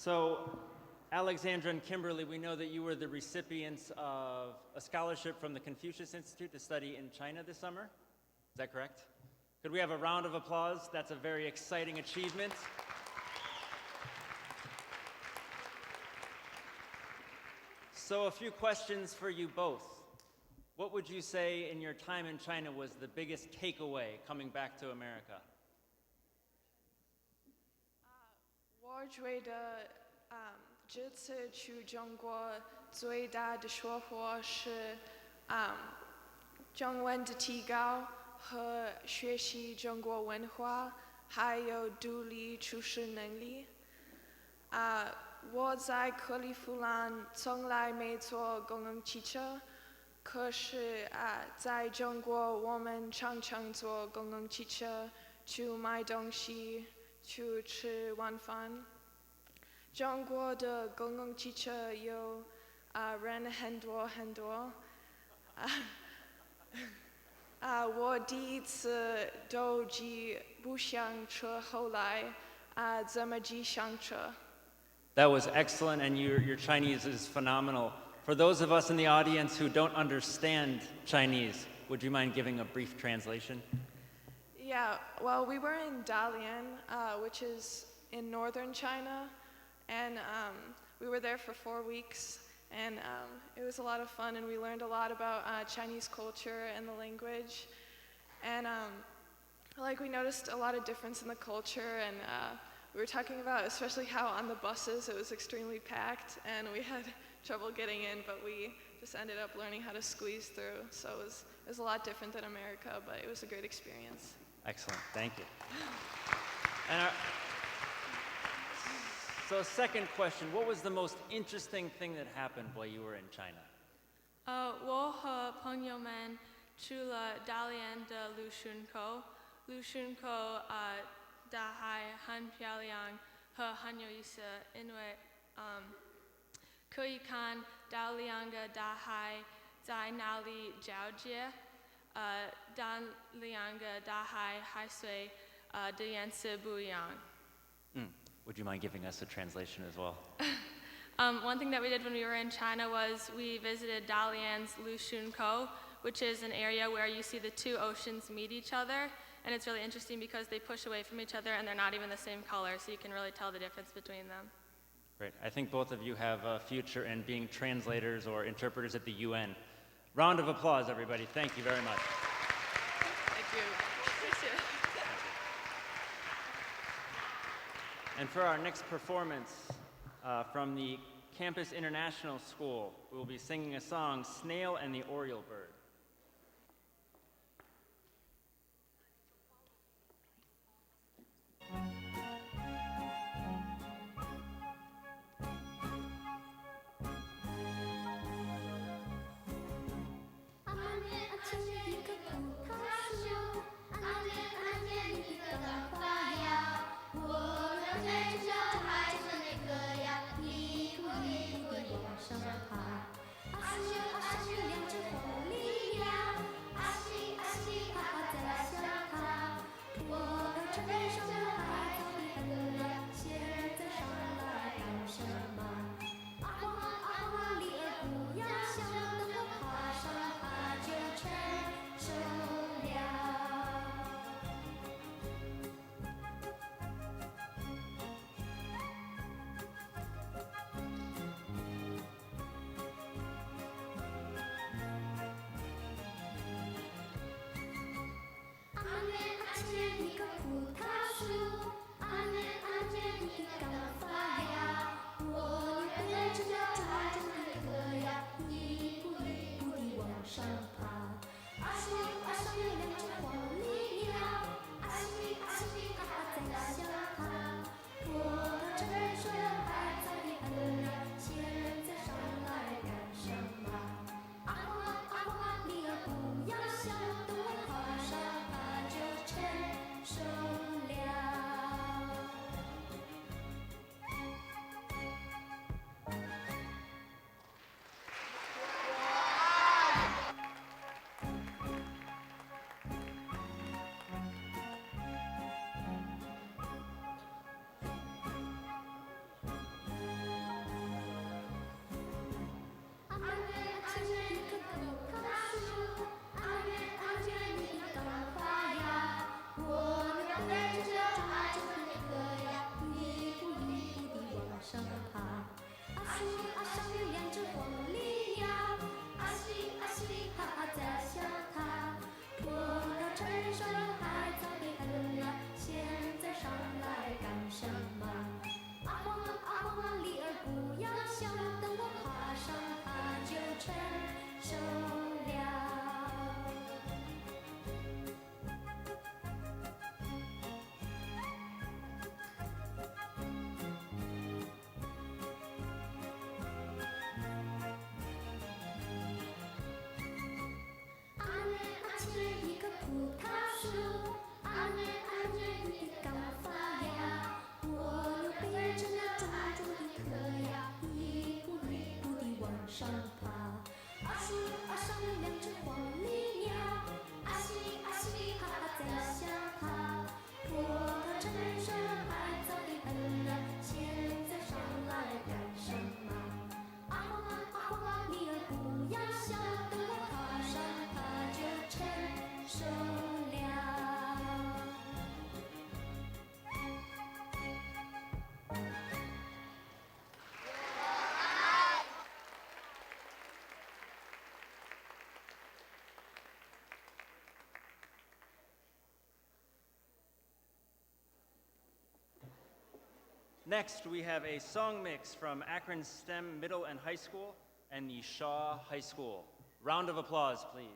So, Alexandra and Kimberly, we know that you were the recipients of a scholarship from the Confucius Institute to study in China this summer. Is that correct? Could we have a round of applause? That's a very exciting achievement. So, a few questions for you both. What would you say in your time in China was the biggest takeaway coming back to America? 我觉得，这次去中国最大的收获是，中文的提高和学习中国文化，还有独立处事能力。我在克利夫兰从来没坐公共汽车，可是在中国我们常常坐公共汽车去买东西，去吃晚饭。中国的公共汽车有人很多很多。我第一次都挤不上车，后来怎么挤上车？ That was excellent, and your Chinese is phenomenal. For those of us in the audience who don't understand Chinese, would you mind giving a brief translation? Yeah, well, we were in Dalian, which is in northern China, and we were there for 4 weeks, and it was a lot of fun, and we learned a lot about Chinese culture and the language, and like we noticed a lot of difference in the culture, and we were talking about especially how on the buses it was extremely packed, and we had trouble getting in, but we just ended up learning how to squeeze through, so it was a lot different than America, but it was a great experience. Excellent, thank you. And so, second question, what was the most interesting thing that happened while you were in China? 我和朋友们去了大连的卢顺口，卢顺口大海很漂亮和很有意思，因为可以看到两个大海在那里交界，但两个大海海水的颜色不一样。Would you mind giving us a translation as well? One thing that we did when we were in China was we visited Dalian's Lushunkou, which is an area where you see the two oceans meet each other, and it's really interesting because they push away from each other and they're not even the same color, so you can really tell the difference between them. Great. I think both of you have a future in being translators or interpreters at the UN. Round of applause, everybody. Thank you very much. Thank you. Appreciate it. And for our next performance from the Campus International School, we will be singing a song, Snail and the Oriole Bird. 说还早得很啊，现在上来干什么？啊呼啦啊呼啦，你儿不要笑，等我爬上它就成熟了。Next, we have a song mix from Akron STEM Middle and High School and the Shaw High School. Round of applause, please.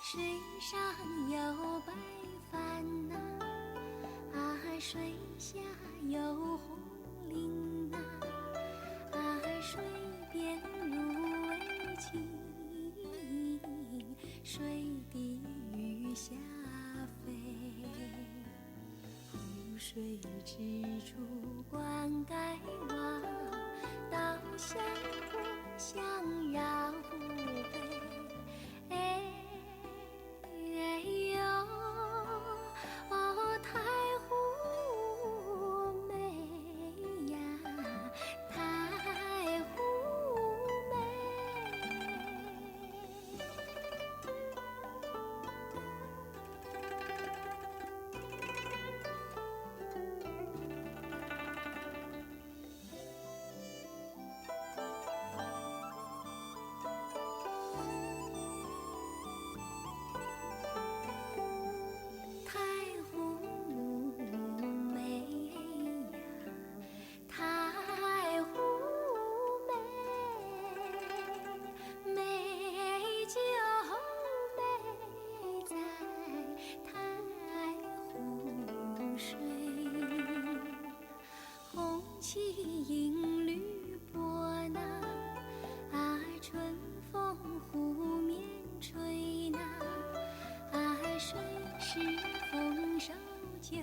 水上有白帆呐，水下有红菱呐，水边芦苇青，水底鱼虾飞，湖水之处灌溉望，稻香果香绕湖北。哎呦，哦，太湖美呀，太湖美。太湖美呀，太湖美，美就美在太湖水，红旗迎绿波呐，春风湖面吹呐，水是丰收酒，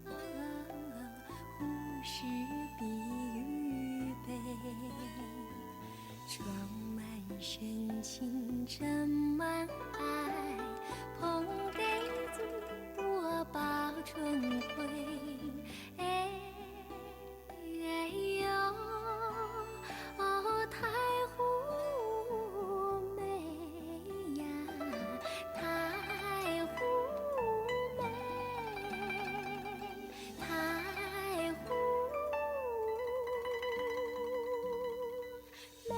湖是碧玉杯，装满深情，盛满爱，捧给祖国报春晖。哎呦，哦，太湖美呀，太湖美，太湖美。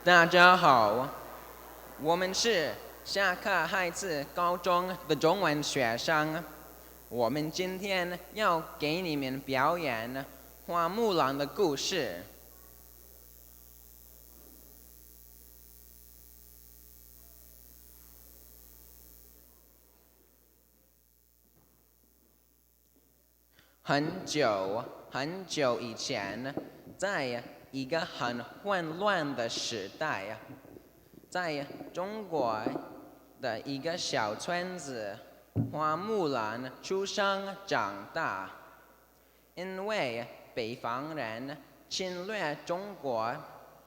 大家好，我们是下课孩子高中的中文学生。我们今天要给你们表演花木兰的故事。很久很久以前，在一个很混乱的时代，在中国的一个小村子，花木兰出生长大。因为北方人侵略中国，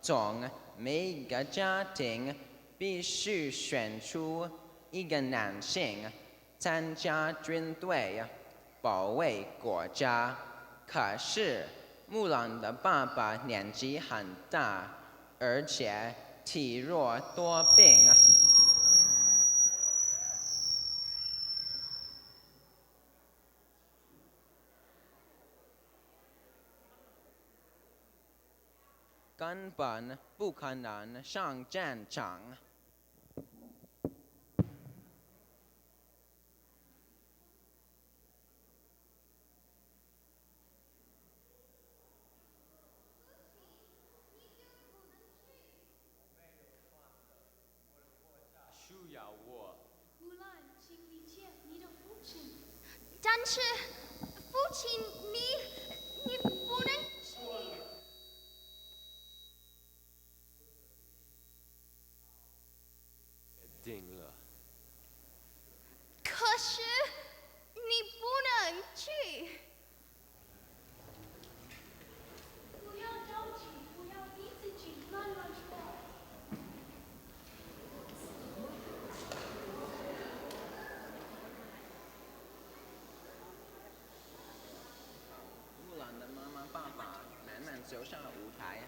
从每个家庭必须选出一个男性参加军队，保卫国家。可是木兰的爸爸年纪很大，而且体弱多病。根本不可能上战场。需要我。木兰，请理解你的父亲。但是，父亲，你不能去。定了。可是，你不能去。不要着急，不要逼自己，慢慢说。木兰的妈妈、爸爸慢慢走上了舞台。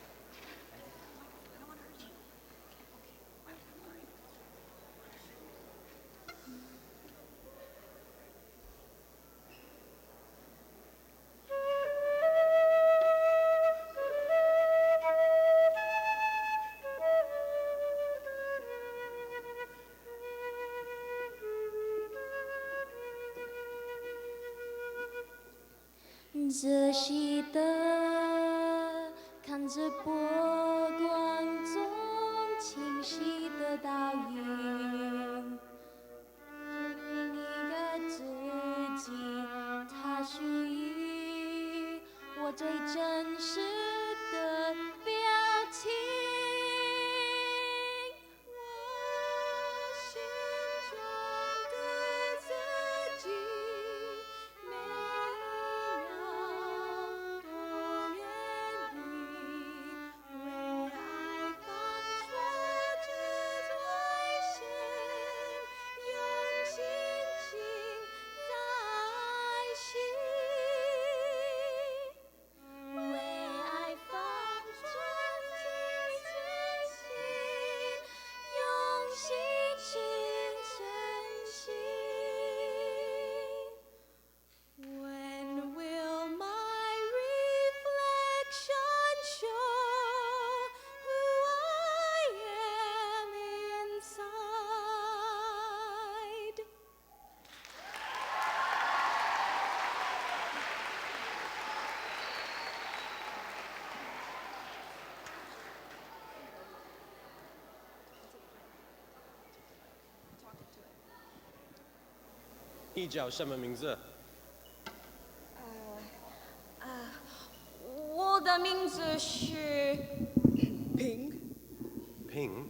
仔细地看着波光中清晰的倒影，另一个自己，它属于我最真实的表情。我心中的自己。When will my reflection show who I am inside? 你叫什么名字？我的名字是平。平。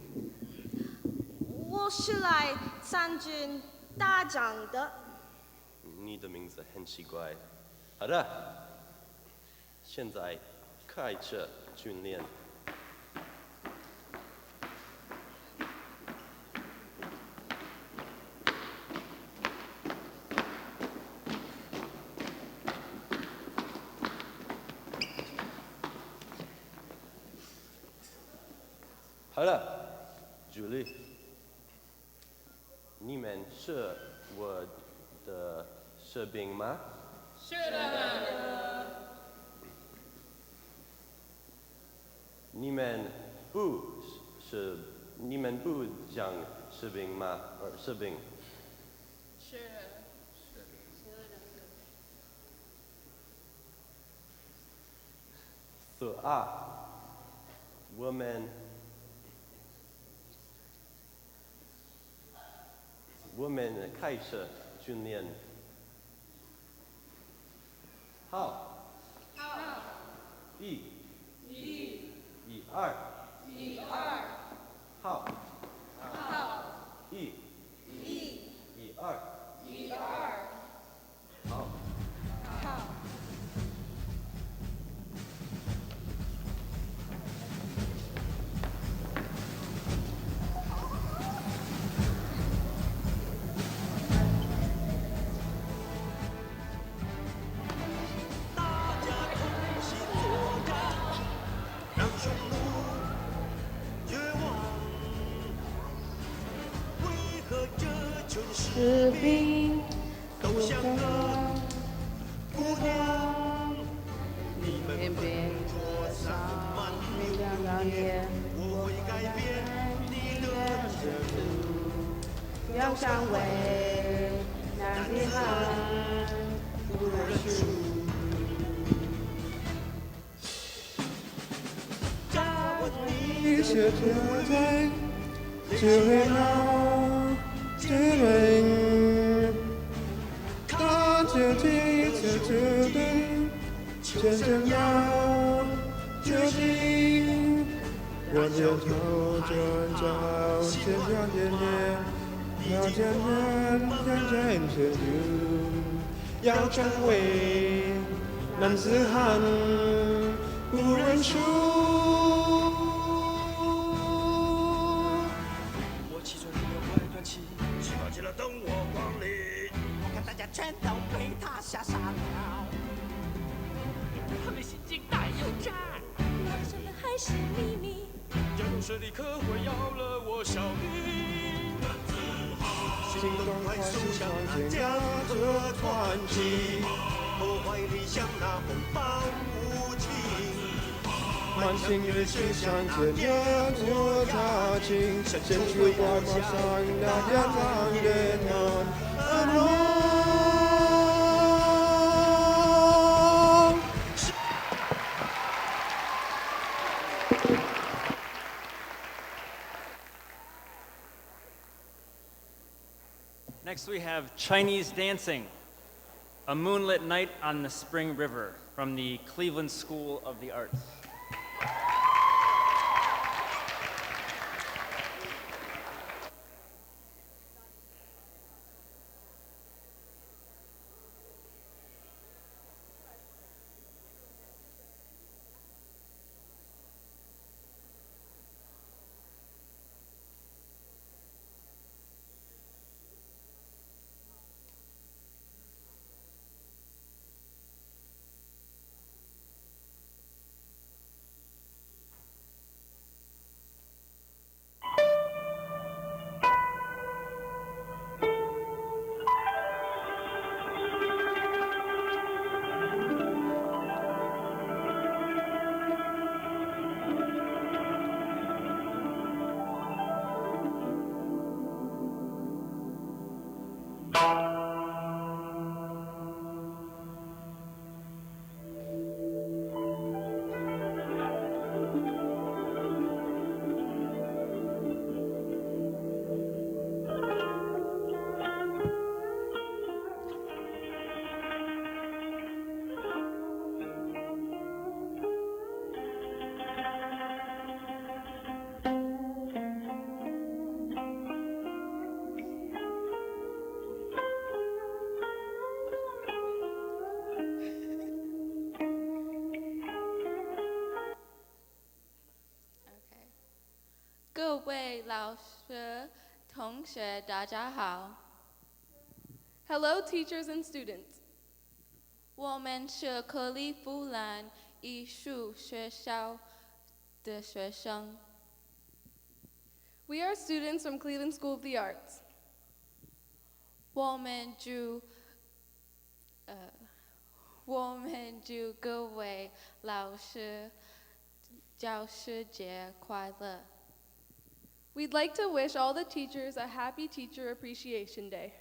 我是来参军打仗的。你的名字很奇怪。好的，现在开始训练。好了，朱莉，你们是我的士兵吗？是的。你们不是你们不讲士兵吗？士兵。是。所啊，我们开始训练。好。好。一二。好。好。一二。好。好。让匈奴绝望，为何这群士兵都像个姑娘？你们笨拙散漫又流年，我会改变你的制度。要上位，男子汉，不认输。你是天才，只会闹只会，他就第一次注定，真正要决定，我就头转角，天上天天，要见人，真成就，要成为男子汉，不认输。等我光临，我看大家全都被他吓傻了。他们心惊胆又战，那什么还是秘密？要用实力可会要了我小命。行动快速像那甲壳传奇，破坏理想那风暴无情。满心热血向前要做大情，伸出光芒上大家当人们。Next we have Chinese dancing, a moonlit night on the Spring River from the Cleveland School of the Arts.各位老师、同学，大家好。Hello, teachers and students. 我们是克利夫兰艺术学校的学生。We are students from Cleveland School of the Arts. 我们祝各位老师教师节快乐。We'd like to wish all the teachers a happy Teacher Appreciation Day.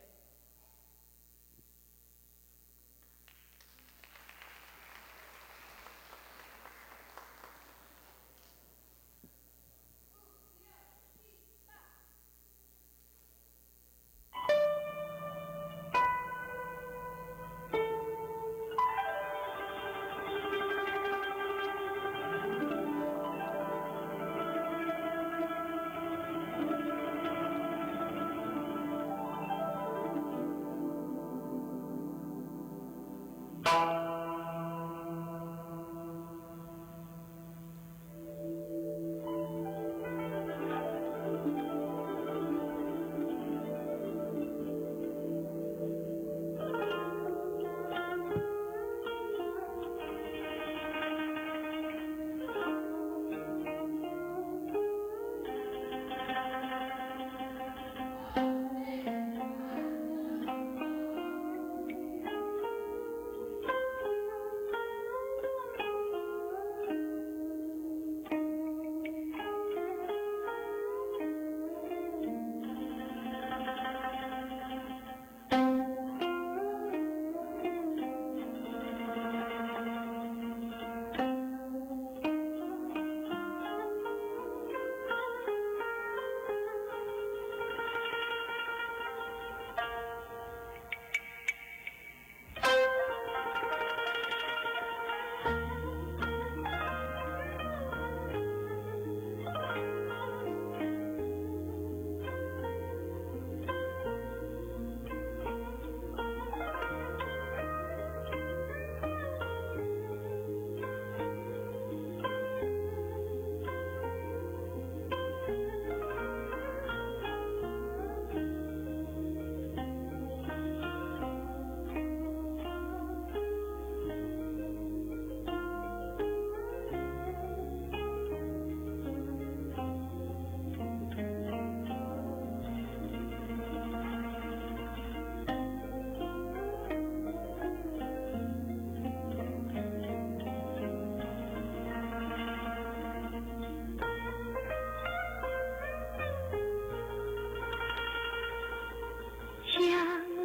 墙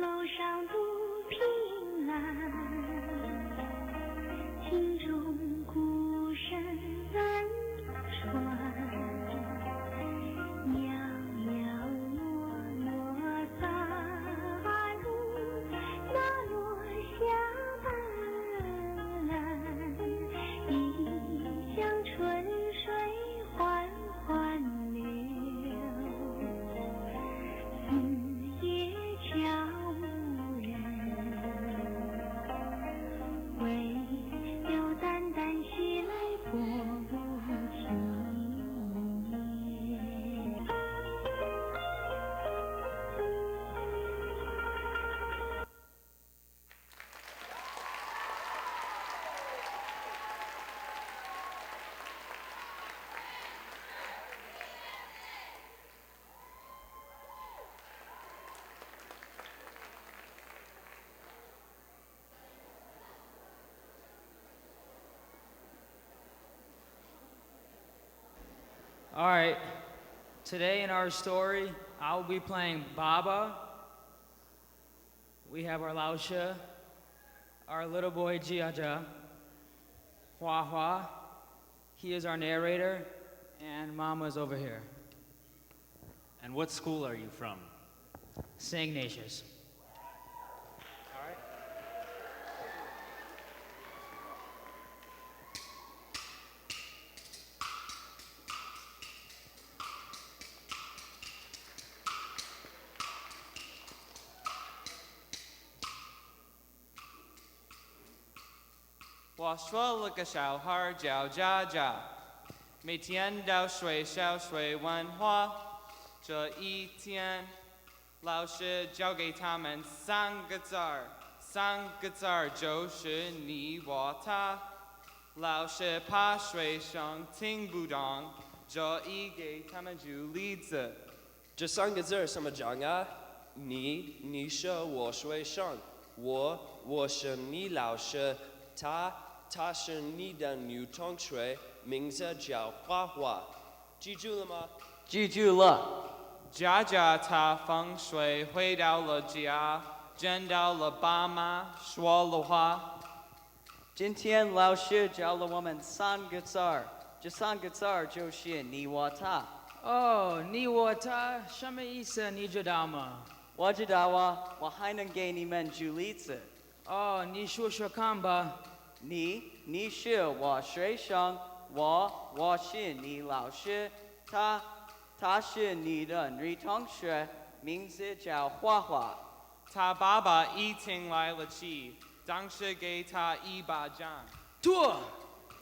楼上读凭栏，心中孤身难传。袅袅诺诺洒入那落下斑斓，一江春水缓缓流。悄无人，微笑淡淡袭来波不起。All right, today in our story, I will be playing Baba. We have our Laoshe, our little boy Jiaja, Hua Hua. He is our narrator, and Mama's over here. And what school are you from? St. Ignatius. 我说了个小孩叫佳佳，每天到学校学文化。这一天，老师教给他们三个字儿，三个字儿就是你我他。老师怕学生听不懂，所以给他们举例子。这三个字什么讲啊？你是我学生，我是你老师，他是你的女同学，名字叫花花，记住了吗？记住了。家家他风水回到了家，见到了爸妈，说了话。今天老师教了我们3个字儿，这3个字儿就是你我他。哦，你我他什么意思？你知道吗？我知道啊，我还能给你们举例子。哦，你说说看吧。你是我学生，我是你老师，她是你的女同学，名字叫花花。他爸爸一听来了气，当时给他一巴掌。错，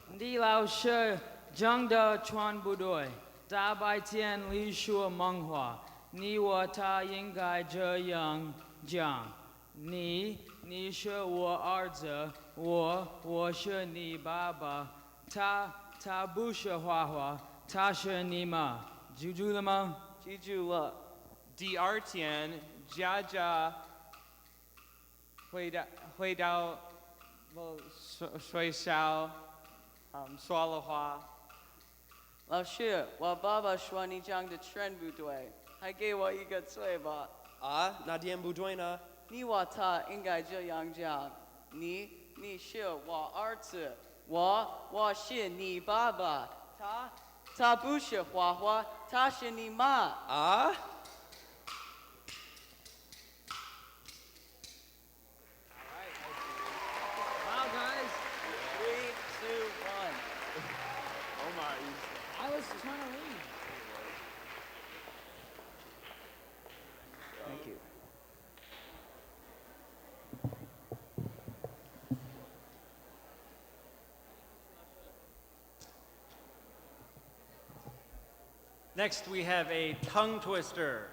你老师讲的全不对。大白天里说梦话，你我他应该这样讲。你是我儿子，我是你爸爸，他不是花花，他是你妈，记住了吗？记住了。第二天，佳佳回到学校，说了话。老师，我爸爸说你讲的全不对，还给我一个嘴巴。啊，哪点不对呢？你我他应该这样讲，你是我儿子，我是你爸爸，他不是花花，他是你妈。啊？Wow, guys. 3, 2, 1. I was trying to leave. Thank you. Next, we have a tongue twister,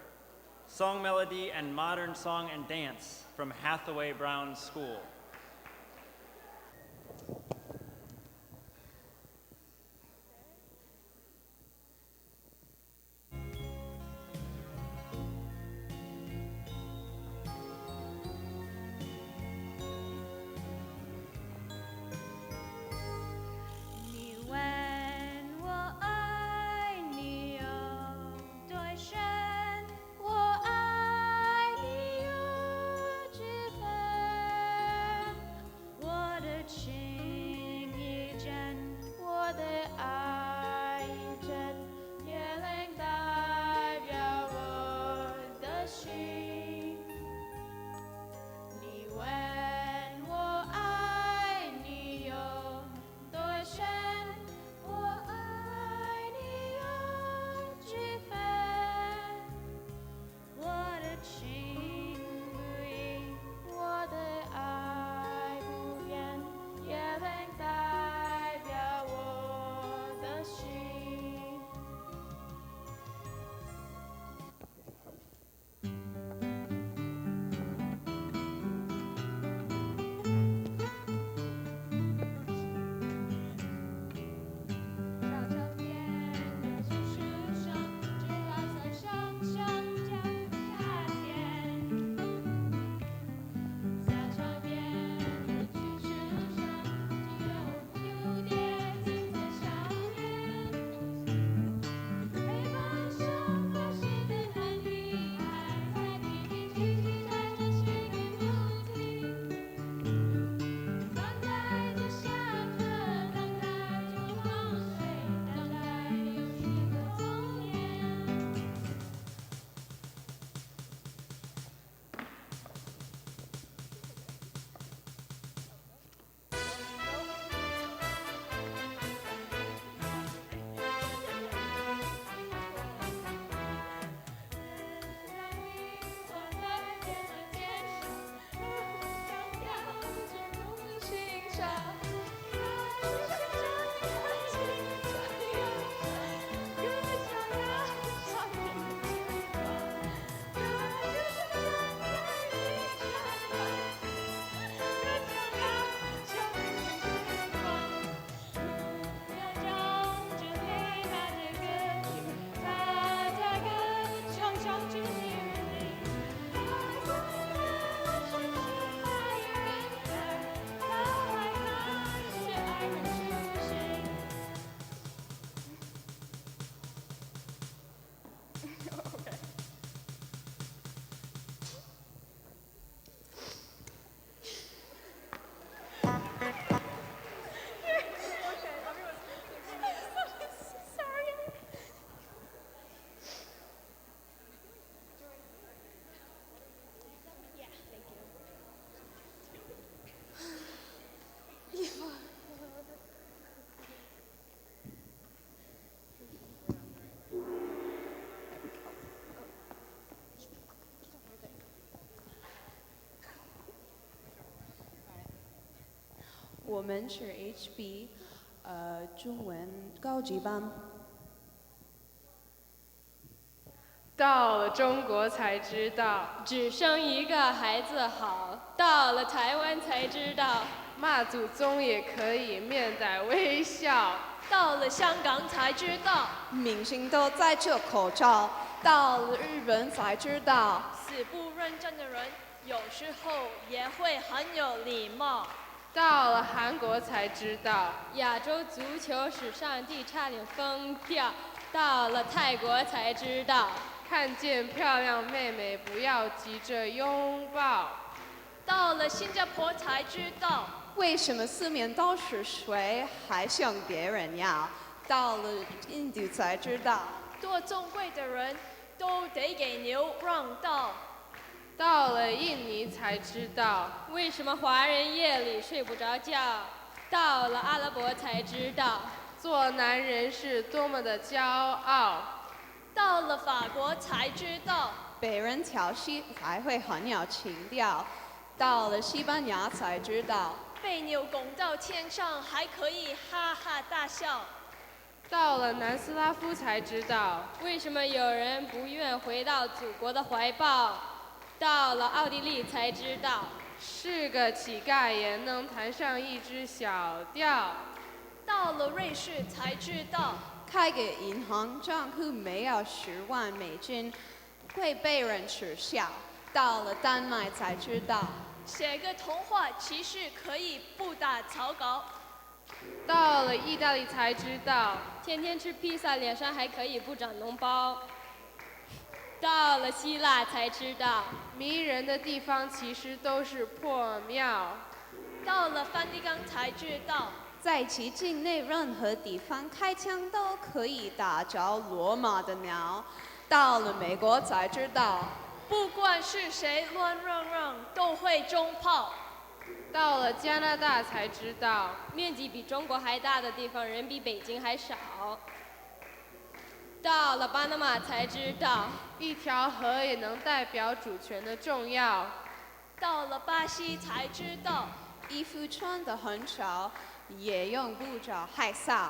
song melody and modern song and dance from Hathaway Brown School. 我们是 HB，中文高级班。到了中国才知道，只生一个孩子好。到了台湾才知道，骂祖宗也可以面带微笑。到了香港才知道，明星都在这口罩。到了日本才知道，死不认真的人有时候也会很有礼貌。到了韩国才知道，亚洲足球使上帝差点疯掉。到了泰国才知道，看见漂亮妹妹不要急着拥抱。到了新加坡才知道，为什么四面都是水还向别人要。到了印度才知道，多尊贵的人都得给牛让道。到了印尼才知道，为什么华人夜里睡不着觉。到了阿拉伯才知道，做男人是多么的骄傲。到了法国才知道，被人调戏还会很有情调。到了西班牙才知道，被牛拱到天上还可以哈哈大笑。到了南斯拉夫才知道，为什么有人不愿回到祖国的怀抱。到了奥地利才知道，是个乞丐也能弹上一支小调。到了瑞士才知道，开个银行账户没有10万美金会被人耻笑。到了丹麦才知道，写个童话其实可以不打草稿。到了意大利才知道，天天吃披萨脸上还可以不长脓包。到了希腊才知道，迷人的地方其实都是破庙。到了梵蒂冈才知道，在其境内任何地方开枪都可以打着罗马的鸟。到了美国才知道，不管是谁乱嚷嚷都会中炮。到了加拿大才知道，面积比中国还大的地方人比北京还少。到了巴拿马才知道，一条河也能代表主权的重要。到了巴西才知道，衣服穿得很少也用不着害臊。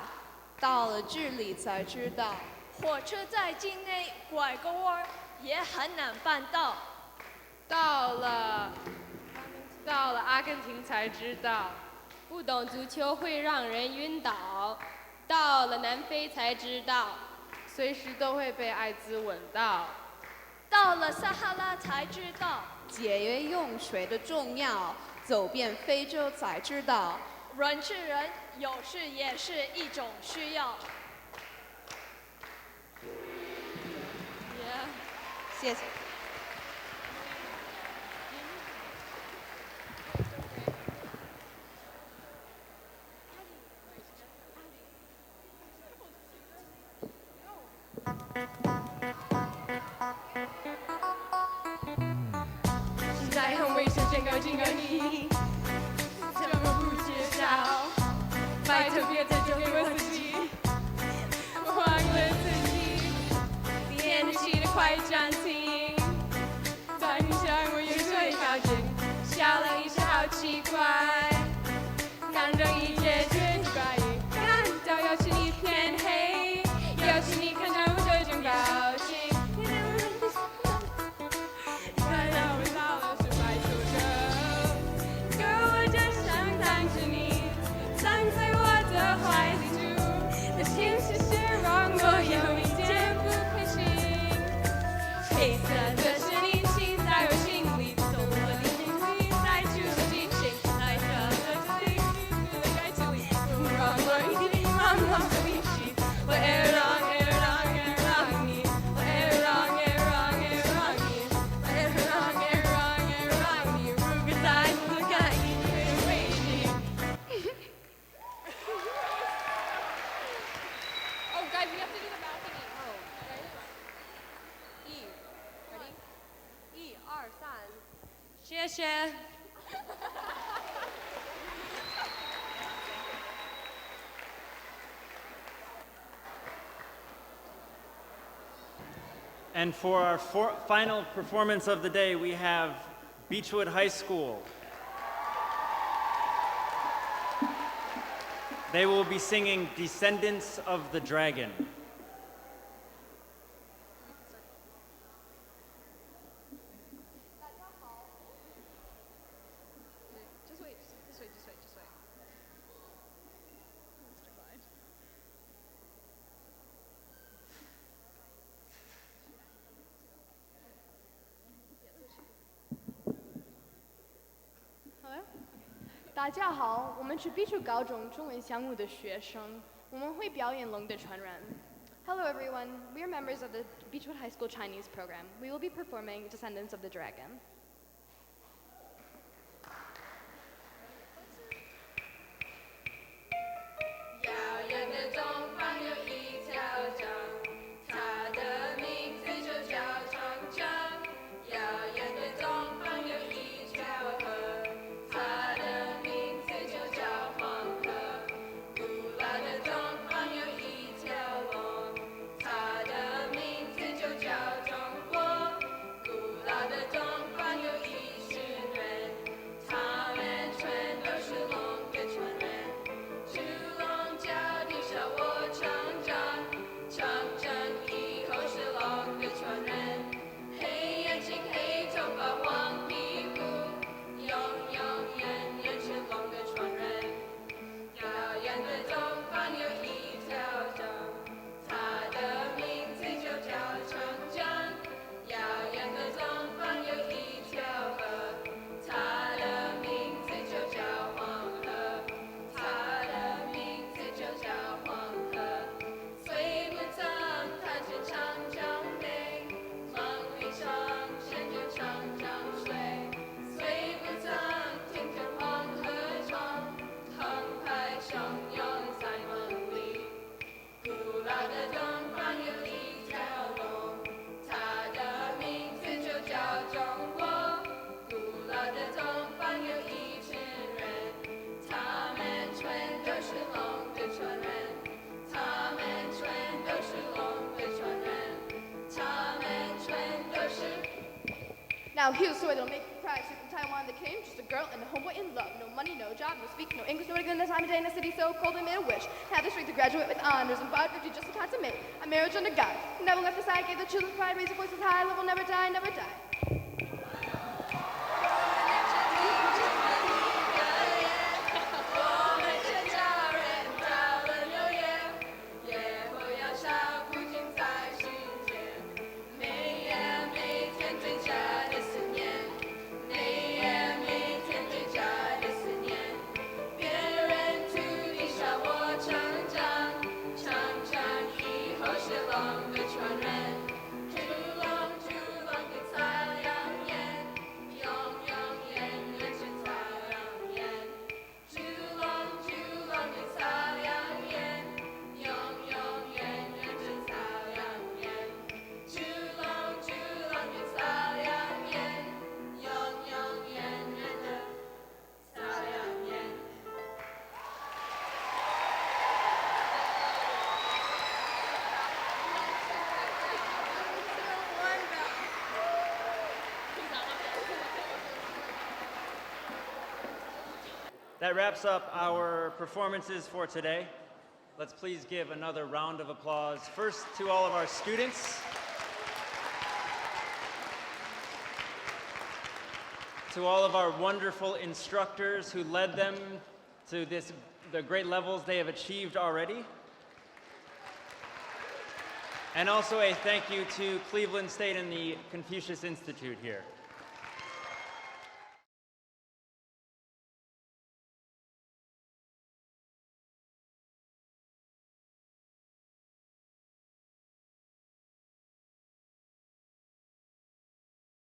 到了智利才知道，火车在境内拐个弯也很难办到。到了阿根廷才知道，不懂足球会让人晕倒。到了南非才知道，随时都会被艾滋吻到。到了撒哈拉才知道，节约用水的重要。走遍非洲才知道，人吃人有时也是一种需要。谢谢。现在很危险，警告警告你，这么不介绍，拜托别再丢给我自己，我忘了自己，连着气的快暂停，在你向我越最靠近，笑了一下好奇怪，感动一切绝地怪异，感到有时你偏黑，有时你看到我就真高兴。黑色的是你心在我心里，从我的心里再出现激情，爱着的是你，的爱情里，不让我一定让我离去，我也让你，我也让你，如果再不改，你会为你。Oh, guys, we have to do the mouth again. Oh, ready? 1、2、3，谢谢。And for our final performance of the day, we have Beechwood High School. They will be singing Descendants of the Dragon. Hello， 大家好，我们是比丘高中中文项目的学生，我们会表演龙的传人。Hello everyone, we are members of the Beechwood High School Chinese program. We will be performing Descendants of the Dragon. 遥远的东方有一条江，它的名字就叫长江。遥远的东方有一条河，它的名字就叫黄河。古老的东方有一条龙，它的名字就叫中国。古老的东方有一群人，他们全都是龙的传人。巨龙脚底下我成长，长长以后是龙的传人。黑眼睛黑头发黄皮肤，永远是龙的传人。遥远的东方有一条江，它的名字就叫长江。遥远的东方有一条河，它的名字就叫黄河。它的名字就叫黄河。虽不曾看见长江美，梦里常见有长江水。虽不曾听见黄河唱，澎湃汹涌在梦里。古老的东方有一条龙，它的名字就叫中国。古老的东方有一群人，他们全都是龙的传人。他们全都是龙的传人。他们全都是。Now here's a story that'll make you cry. She's from Taiwan that came, just a girl and a homeboy in love. No money, no job, no speak, no English, no good in the time of day in a city so cold they made a wish. Had the strength to graduate with honors and 550 just in time to make a marriage under God. Never left her side, gave the children pride, raised her voices high, love will never die, never die. That wraps up our performances for today. Let's please give another round of applause. First to all of our students. To all of our wonderful instructors who led them to the great levels they have achieved already. And also a thank you to Cleveland State and the Confucius Institute here.